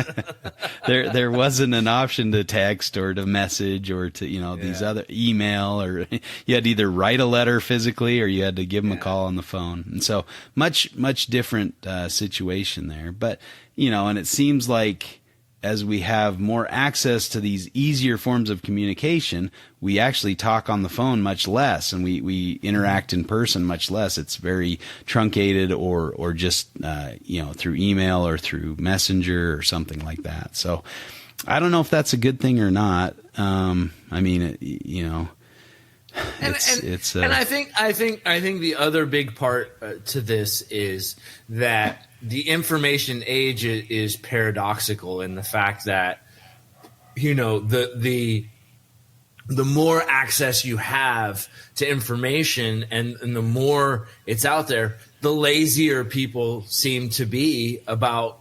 There wasn't an option to text or to message or to, these other email, or you had to either write a letter physically or you had to give them a call on the phone. And so much different situation there. But, and it seems like as we have more access to these easier forms of communication, we actually talk on the phone much less, and we interact in person much less. It's very truncated or just, through email or through Messenger or something like that. So I don't know if that's a good thing or not. And I think the other big part to this is that the information age is paradoxical in the fact that, the more access you have to information and the more it's out there, the lazier people seem to be about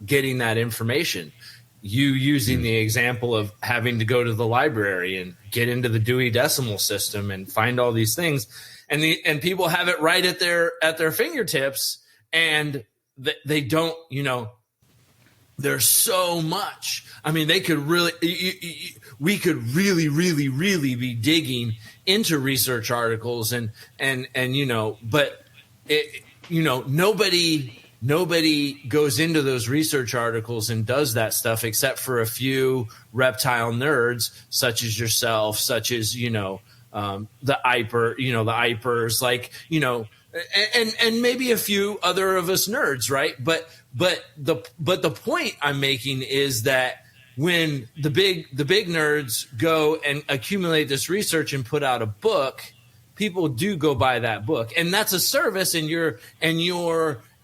getting that information. You using the example of having to go to the library and get into the Dewey Decimal System and find all these things, and people have it right at their fingertips, and they don't, there's so much. I mean, we could really, really, really be digging into research articles and but nobody goes into those research articles and does that stuff except for a few reptile nerds such as yourself, such as, the Ipers, and maybe a few other of us nerds, right? But the point I'm making is that when the big nerds go and accumulate this research and put out a book, people do go buy that book, and that's a service, and you're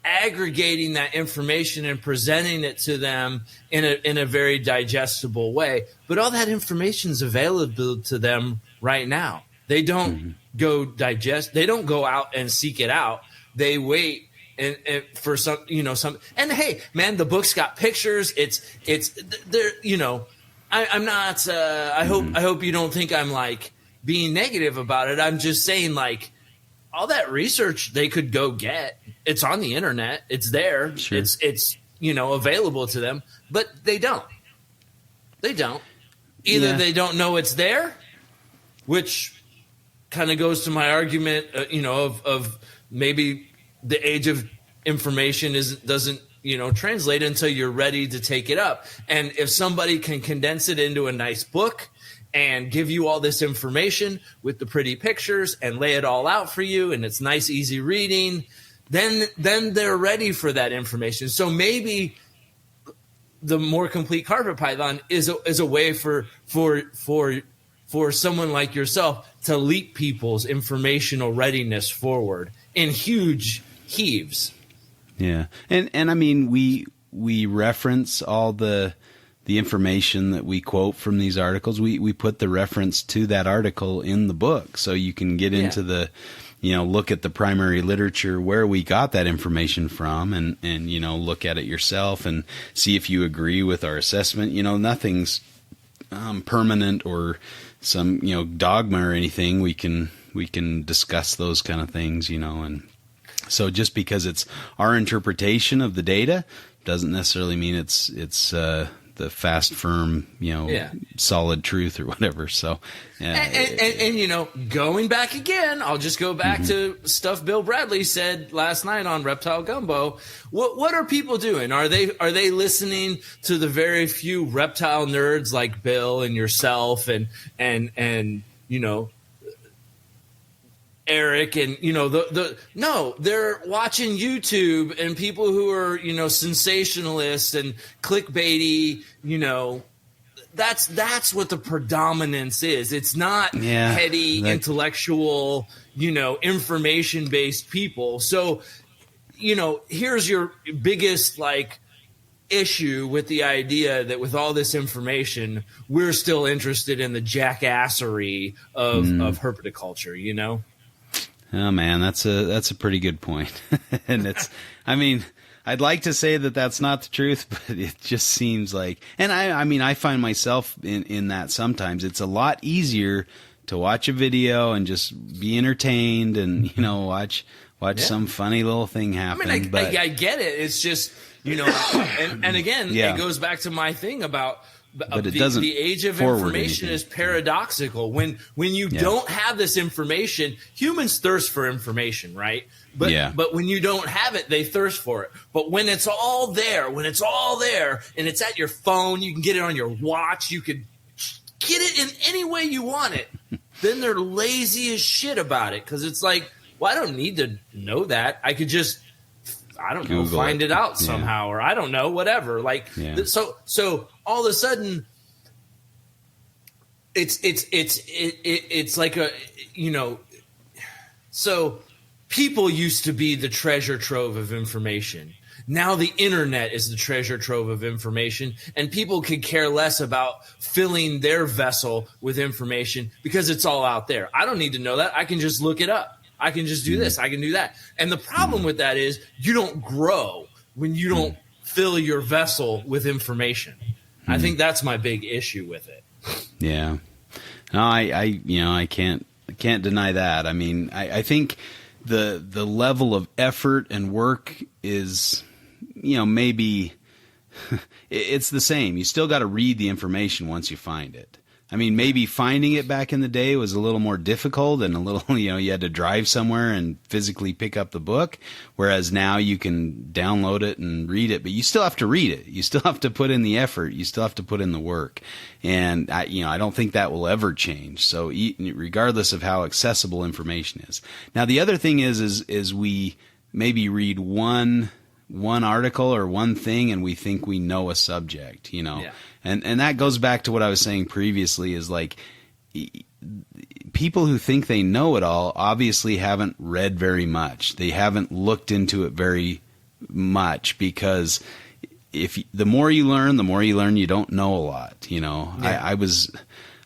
aggregating that information and presenting it to them in a very digestible way. But all that information is available to them right now. They don't go digest. They don't go out and seek it out. They wait and for some, some. And hey, man, the book's got pictures. It's there. I'm not. I hope you don't think I'm like being negative about it. I'm just saying, like, all that research they could go get. It's on the internet. It's there. Sure. It's available to them, but they don't. They don't. Either they don't know it's there, which kind of goes to my argument, of maybe the age of information doesn't translate until you're ready to take it up. And if somebody can condense it into a nice book and give you all this information with the pretty pictures and lay it all out for you, and it's nice, easy reading, then they're ready for that information. So maybe the more complete carpet python is a way for someone like yourself to leap people's informational readiness forward in huge heaves. Yeah. And I mean, we reference all the information that we quote from these articles. We put the reference to that article in the book, so you can get into the, look at the primary literature where we got that information from, and look at it yourself and see if you agree with our assessment. Nothing's permanent or some dogma or anything. We can discuss those kind of things, and so just because it's our interpretation of the data doesn't necessarily mean it's the fast, firm, solid truth or whatever. So, and going back again, I'll just go back to stuff Bill Bradley said last night on Reptile Gumbo. What are people doing? Are they listening to the very few reptile nerds like Bill and yourself and Eric and no, they're watching YouTube and people who are sensationalists and clickbaity. That's what the predominance is. It's not heady, intellectual, information based people. So here's your biggest issue with the idea that with all this information we're still interested in the jackassery of herpetoculture. Oh man, that's a pretty good point. And I'd like to say that that's not the truth, but it just seems like, and I find myself in that sometimes. It's a lot easier to watch a video and just be entertained and, watch some funny little thing happen. I get it. It's just, and again, it goes back to my thing about, but it doesn't. The age of information is paradoxical. When you don't have this information, humans thirst for information, right? But when you don't have it, they thirst for it. But when it's all there, and it's at your phone, you can get it on your watch, you could get it in any way you want it. Then they're lazy as shit about it because it's like, well, I don't need to know that. I could just, I don't know, find it out somehow, or I don't know, whatever. So all of a sudden, it's like a, so people used to be the treasure trove of information. Now the internet is the treasure trove of information, and people could care less about filling their vessel with information because it's all out there. I don't need to know that. I can just look it up. I can just do this. I can do that. And the problem with that is you don't grow when you don't fill your vessel with information. I think that's my big issue with it. Yeah. No, I can't deny that. I think the level of effort and work is, maybe it's the same. You still got to read the information once you find it. Maybe finding it back in the day was a little more difficult and a little, you had to drive somewhere and physically pick up the book, whereas now you can download it and read it, but you still have to read it. You still have to put in the effort. You still have to put in the work. And I don't think that will ever change. So regardless of how accessible information is. Now, the other thing is we maybe read one article or one thing and we think we know a subject, And that goes back to what I was saying previously is like people who think they know it all obviously haven't read very much. They haven't looked into it very much, because the more you learn, you don't know a lot. You know, yeah.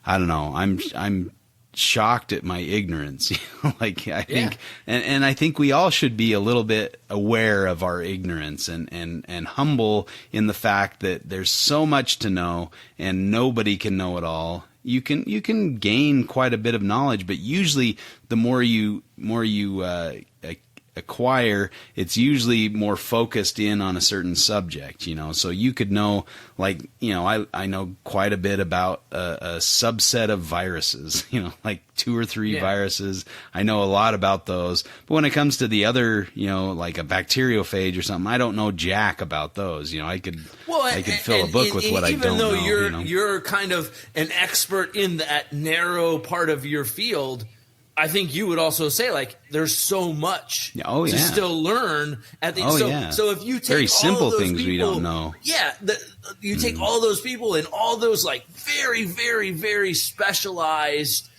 I don't know. I'm shocked at my ignorance. Like, I think, and I think we all should be a little bit aware of our ignorance and humble in the fact that there's so much to know and nobody can know it all. You can gain quite a bit of knowledge, but usually the more you acquire, it's usually more focused in on a certain subject, you know. So you could know, like, you know, I know quite a bit about a subset of viruses, you know, like 2 or 3 viruses. I know a lot about those. But when it comes to the other, you know, like a bacteriophage or something, I don't know jack about those. You know, I could fill a book with what I don't know. Even though you're kind of an expert in that narrow part of your field, I think you would also say, like, there's so much to still learn. So if you take very simple all those things people, we don't know. Yeah, you take all those people and all those, like, very, very, very specialized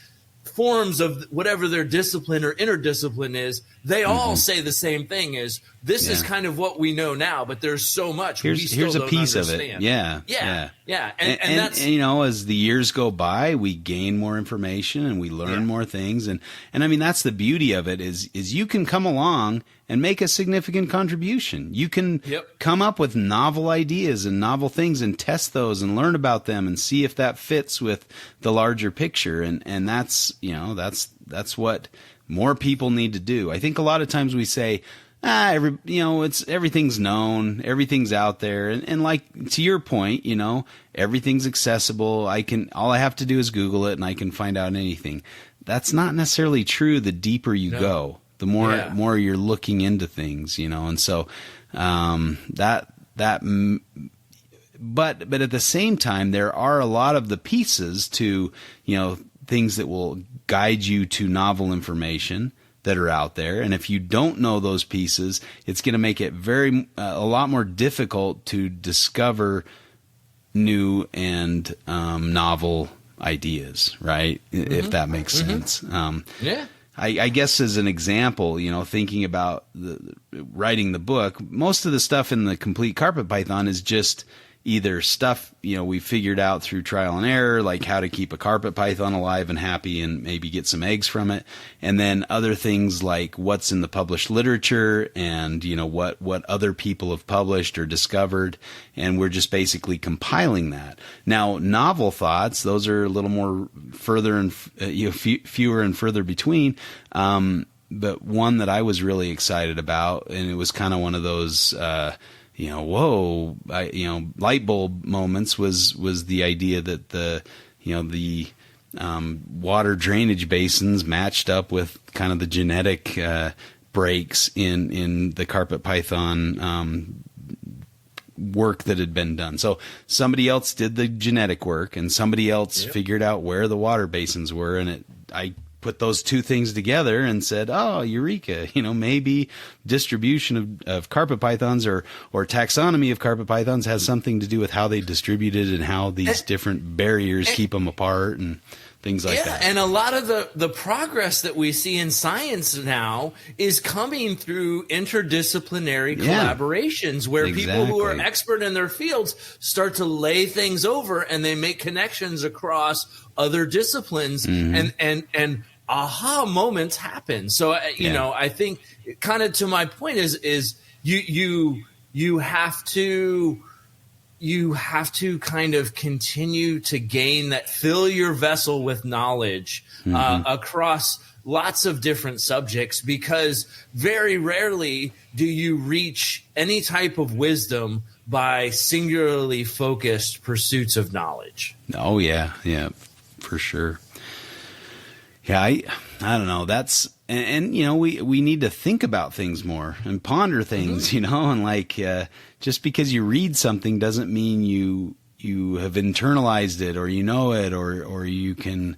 forms of whatever their discipline or interdiscipline is, they all say the same thing: is this is kind of what we know now, but there's so much we still here's a don't piece understand. of it. Yeah. And that's, you know, as the years go by, we gain more information and we learn more things, and I mean, that's the beauty of it is you can come along and make a significant contribution. You can come up with novel ideas and novel things and test those and learn about them and see if that fits with the larger picture. And that's, you know, that's what more people need to do. I think a lot of times we say, everything's known, everything's out there. And like, to your point, you know, everything's accessible. All I have to do is Google it and I can find out anything. That's not necessarily true the deeper you go. The more you're looking into things, you know, and so but at the same time, there are a lot of the pieces to, you know, things that will guide you to novel information that are out there, and if you don't know those pieces, it's going to make it a lot more difficult to discover new and novel ideas, right? If that makes sense. I guess as an example, you know, thinking about writing the book, most of the stuff in the Complete Carpet Python is just either stuff, you know, we figured out through trial and error, like how to keep a carpet python alive and happy and maybe get some eggs from it. And then other things like what's in the published literature and, you know, what other people have published or discovered. And we're just basically compiling that. Now, novel thoughts, those are a little more further and, fewer and further between. But one that I was really excited about, and it was kind of one of those, light bulb moments was the idea that the water drainage basins matched up with kind of the genetic breaks in the carpet python work that had been done. So somebody else did the genetic work and somebody else figured out where the water basins were, and I put those two things together and said, oh, eureka, you know, maybe distribution of carpet pythons or taxonomy of carpet pythons has something to do with how they distributed and how these different barriers keep them apart and things like that. And a lot of the progress that we see in science now is coming through interdisciplinary collaborations where people who are expert in their fields start to lay things over and they make connections across other disciplines and aha moments happen. So, you know, I think kind of to my point is you have to kind of continue to gain that, fill your vessel with knowledge across lots of different subjects, because very rarely do you reach any type of wisdom by singularly focused pursuits of knowledge. Oh, yeah, for sure. Yeah, I don't know. That's and you know, we need to think about things more and ponder things, you know, and like just because you read something doesn't mean you have internalized it or you know it or you can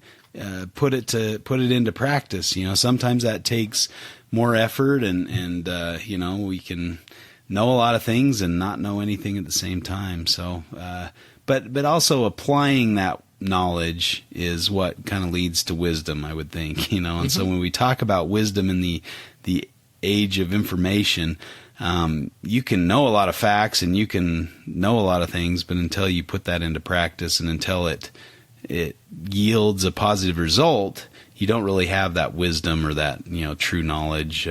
put it into practice. You know, sometimes that takes more effort and you know, we can know a lot of things and not know anything at the same time. So but also applying that knowledge is what kind of leads to wisdom, I would think, you know. And so when we talk about wisdom in the age of information, you can know a lot of facts and you can know a lot of things, but until you put that into practice and until it yields a positive result, you don't really have that wisdom or that, true knowledge.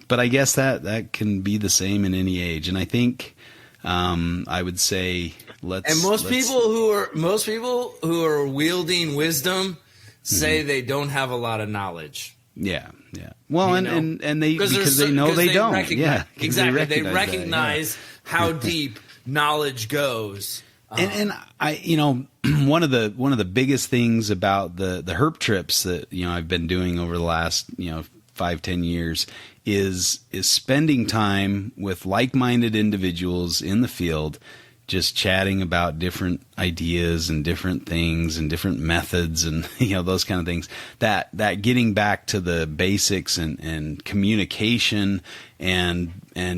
But I guess that can be the same in any age. And I think, I would say most people who are wielding wisdom say they don't have a lot of knowledge. Yeah. Yeah. Well, and they, because they know they don't. Yeah, exactly. They recognize how deep knowledge goes. And I, one of the biggest things about the herp trips that, I've been doing over the last, 5-10 years is spending time with like-minded individuals in the field, just chatting about different ideas and different things and different methods and, those kind of things, that getting back to the basics and communication and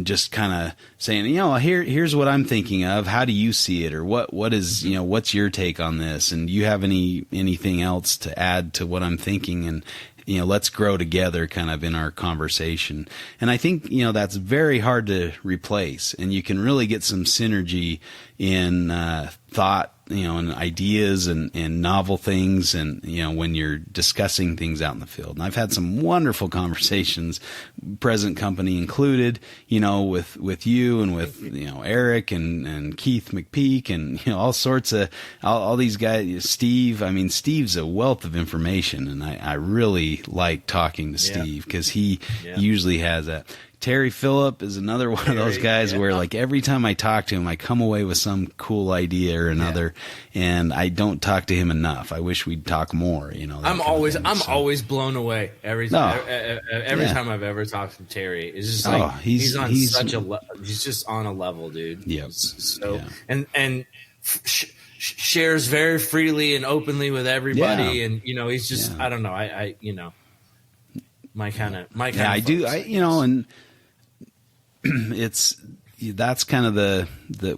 just kind of saying, here's what I'm thinking of. How do you see it? Or what is, what's your take on this? And do you have anything else to add to what I'm thinking? And, let's grow together kind of in our conversation. And I think, that's very hard to replace. And you can really get some synergy in thought, and ideas and novel things and, when you're discussing things out in the field. And I've had some wonderful conversations, present company included, with you and with, Eric and Keith McPeak and, all sorts of, all these guys, Steve. I mean, Steve's a wealth of information, and I really like talking to Steve because he usually has that. Terry Phillip is another one of those guys where, like, every time I talk to him, I come away with some cool idea or another, and I don't talk to him enough. I wish we'd talk more. I'm always blown away every time I've ever talked to Terry. It's just like he's just on a level, dude. Yeah. And shares very freely and openly with everybody, and he's just I don't know. I my kind of I do. And that's kind of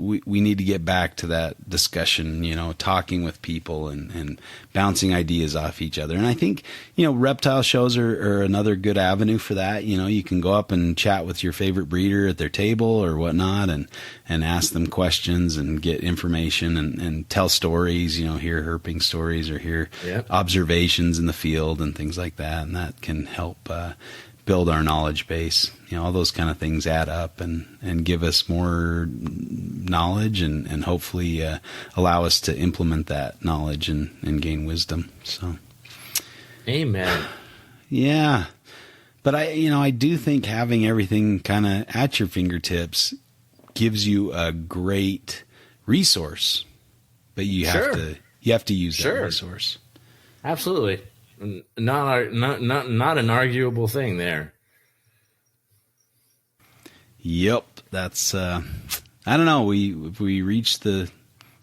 we need to get back to that discussion, talking with people and bouncing ideas off each other. And I think, reptile shows are another good avenue for that. You can go up and chat with your favorite breeder at their table or whatnot and ask them questions and get information and tell stories, hear herping stories or hear observations in the field and things like that. And that can help, build our knowledge base. All those kind of things add up and give us more knowledge and hopefully allow us to implement that knowledge and gain wisdom. So, amen. Yeah. But I do think having everything kind of at your fingertips gives you a great resource, but you have to use that resource. Absolutely. Not an arguable thing there. Yep, that's. I don't know. We reached the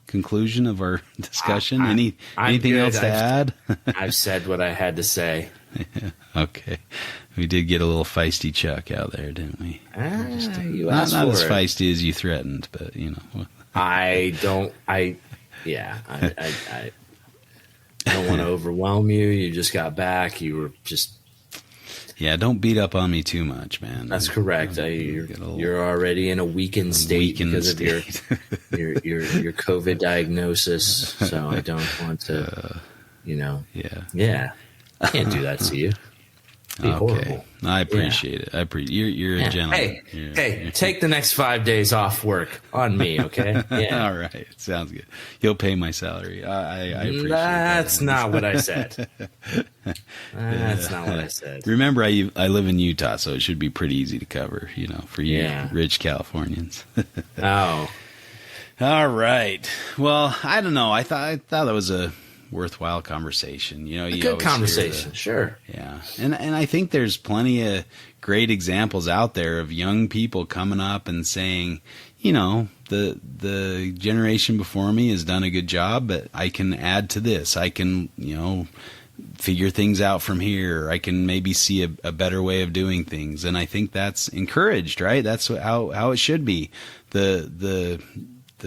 conclusion of our discussion. Anything else to add? I've said what I had to say. Okay, we did get a little feisty Chuck out there, didn't we? You asked not for as it. feisty as you threatened, but I don't want to overwhelm you. You just got back. You were just. Yeah, don't beat up on me too much, man. That's correct. You're already in a weakened state because of your COVID diagnosis. So I don't want to, Yeah. I can't do that to you. It'd be horrible. I appreciate it. You're a gentleman. Hey, take the next 5 days off work on me, okay? Yeah. All right. Sounds good. You'll pay my salary. I appreciate That's not what I said. That's not what I said. Remember, I live in Utah, so it should be pretty easy to cover, for you rich Californians. Oh. All right. Well, I don't know. I thought that was a worthwhile conversation. A good conversation, sure. Yeah. And I think there's plenty of great examples out there of young people coming up and saying, the generation before me has done a good job, but I can add to this. I can, figure things out from here. I can maybe see a better way of doing things. And I think that's encouraged, right? That's how it should be. The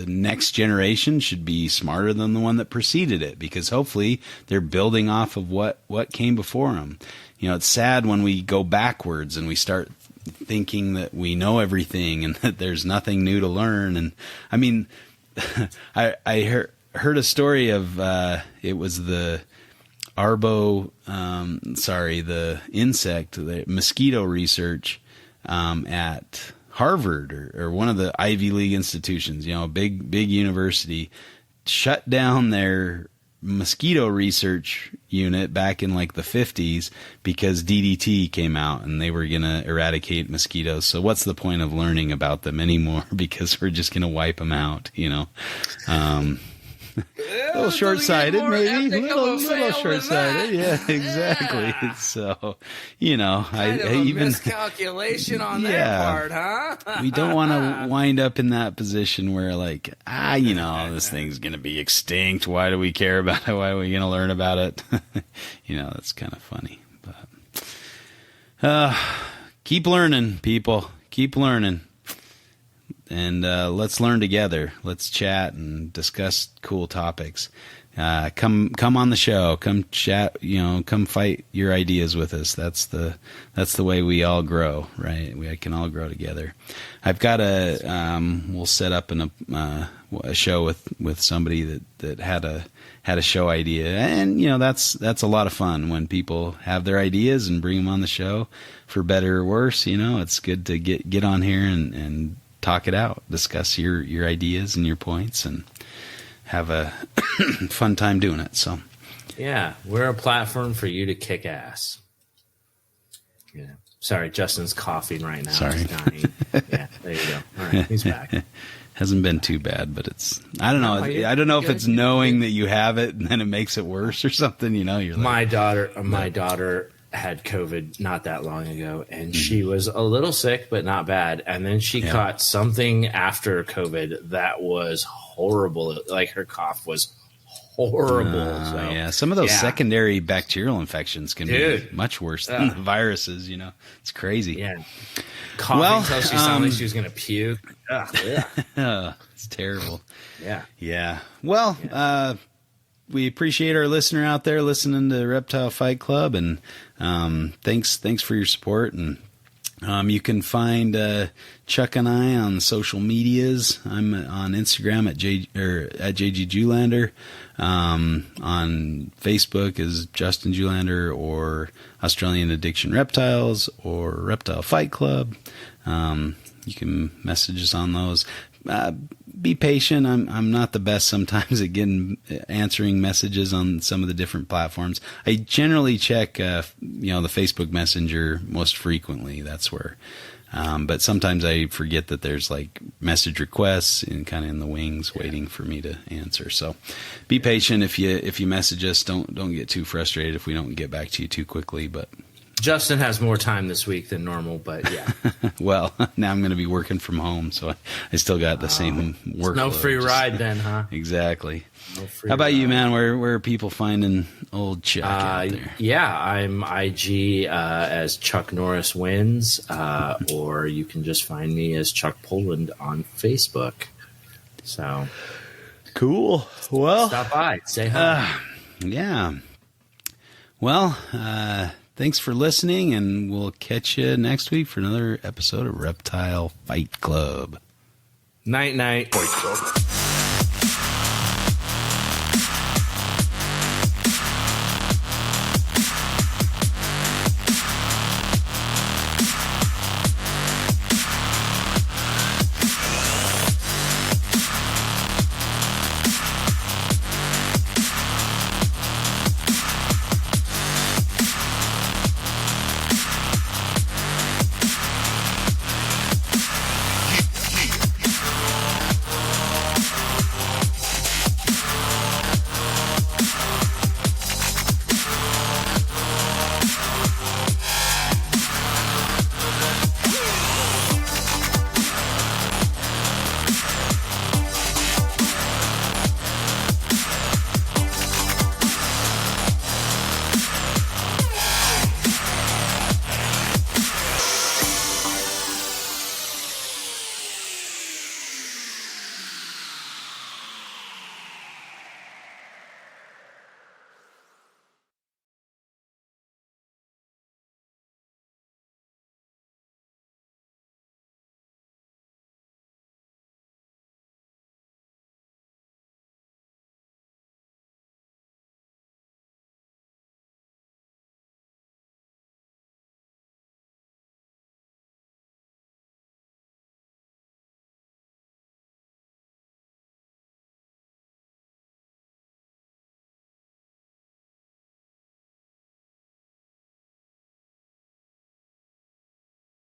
next generation should be smarter than the one that preceded it, because hopefully they're building off of what came before them. It's sad when we go backwards and we start thinking that we know everything and that there's nothing new to learn. And I mean, I heard a story of it was the the insect, the mosquito research at Harvard or one of the Ivy League institutions, a big university, shut down their mosquito research unit back in like the 50s because DDT came out and they were going to eradicate mosquitoes. So what's the point of learning about them anymore? Because we're just going to wipe them out, a little short-sighted, maybe. A little short-sighted. Yeah, exactly. So, I even miscalculation on their part, huh? We don't want to wind up in that position where, like, this thing's going to be extinct. Why do we care about it? Why are we going to learn about it? That's kind of funny. But keep learning, people. Keep learning. And let's learn together. Let's chat and discuss cool topics. Come on the show. Come chat. Come fight your ideas with us. That's the way we all grow, right? We can all grow together. I've got we'll set up a show with somebody that had a show idea, and that's a lot of fun when people have their ideas and bring them on the show, for better or worse. It's good to get on here and talk it out, discuss your ideas and your points, and have a fun time doing it. So, yeah, we're a platform for you to kick ass. Yeah. Sorry, Justin's coughing right now. Sorry. He's dying. Yeah, there you go. All right, he's back. Hasn't been too bad, but I don't know. I don't know if it's knowing that you have it and then it makes it worse or something. You're like, my daughter had COVID not that long ago, and she was a little sick, but not bad. And then she caught something after COVID that was horrible. Like, her cough was horrible. Some of those secondary bacterial infections can be much worse than the viruses. It's crazy. Yeah, coughing until she sounded like she was going to puke. It's terrible. Yeah. Well, we appreciate our listener out there listening to Reptile Fight Club, and thanks for your support. And you can find Chuck and I on social medias. I'm on Instagram at JG Julander. On Facebook is Justin Julander, or Australian Addiction Reptiles, or Reptile Fight Club. You can message us on those. Be patient. I'm not the best sometimes at answering messages on some of the different platforms. I generally check, the Facebook Messenger most frequently. That's where, but sometimes I forget that there's like message requests and kind of in the wings waiting for me to answer. So be patient. If you message us, don't get too frustrated if we don't get back to you too quickly, but Justin has more time this week than normal, but yeah. Well, now I'm going to be working from home, so I still got the same workload. No free ride then, huh? Exactly. How about you, man? Where are people finding old Chuck out there? Yeah, I'm IG as Chuck Norris Wins, or you can just find me as Chuck Poland on Facebook. So cool. Well, stop by, say hi. Yeah. Well, thanks for listening, and we'll catch you next week for another episode of Reptile Fight Club. Night. Fight Club.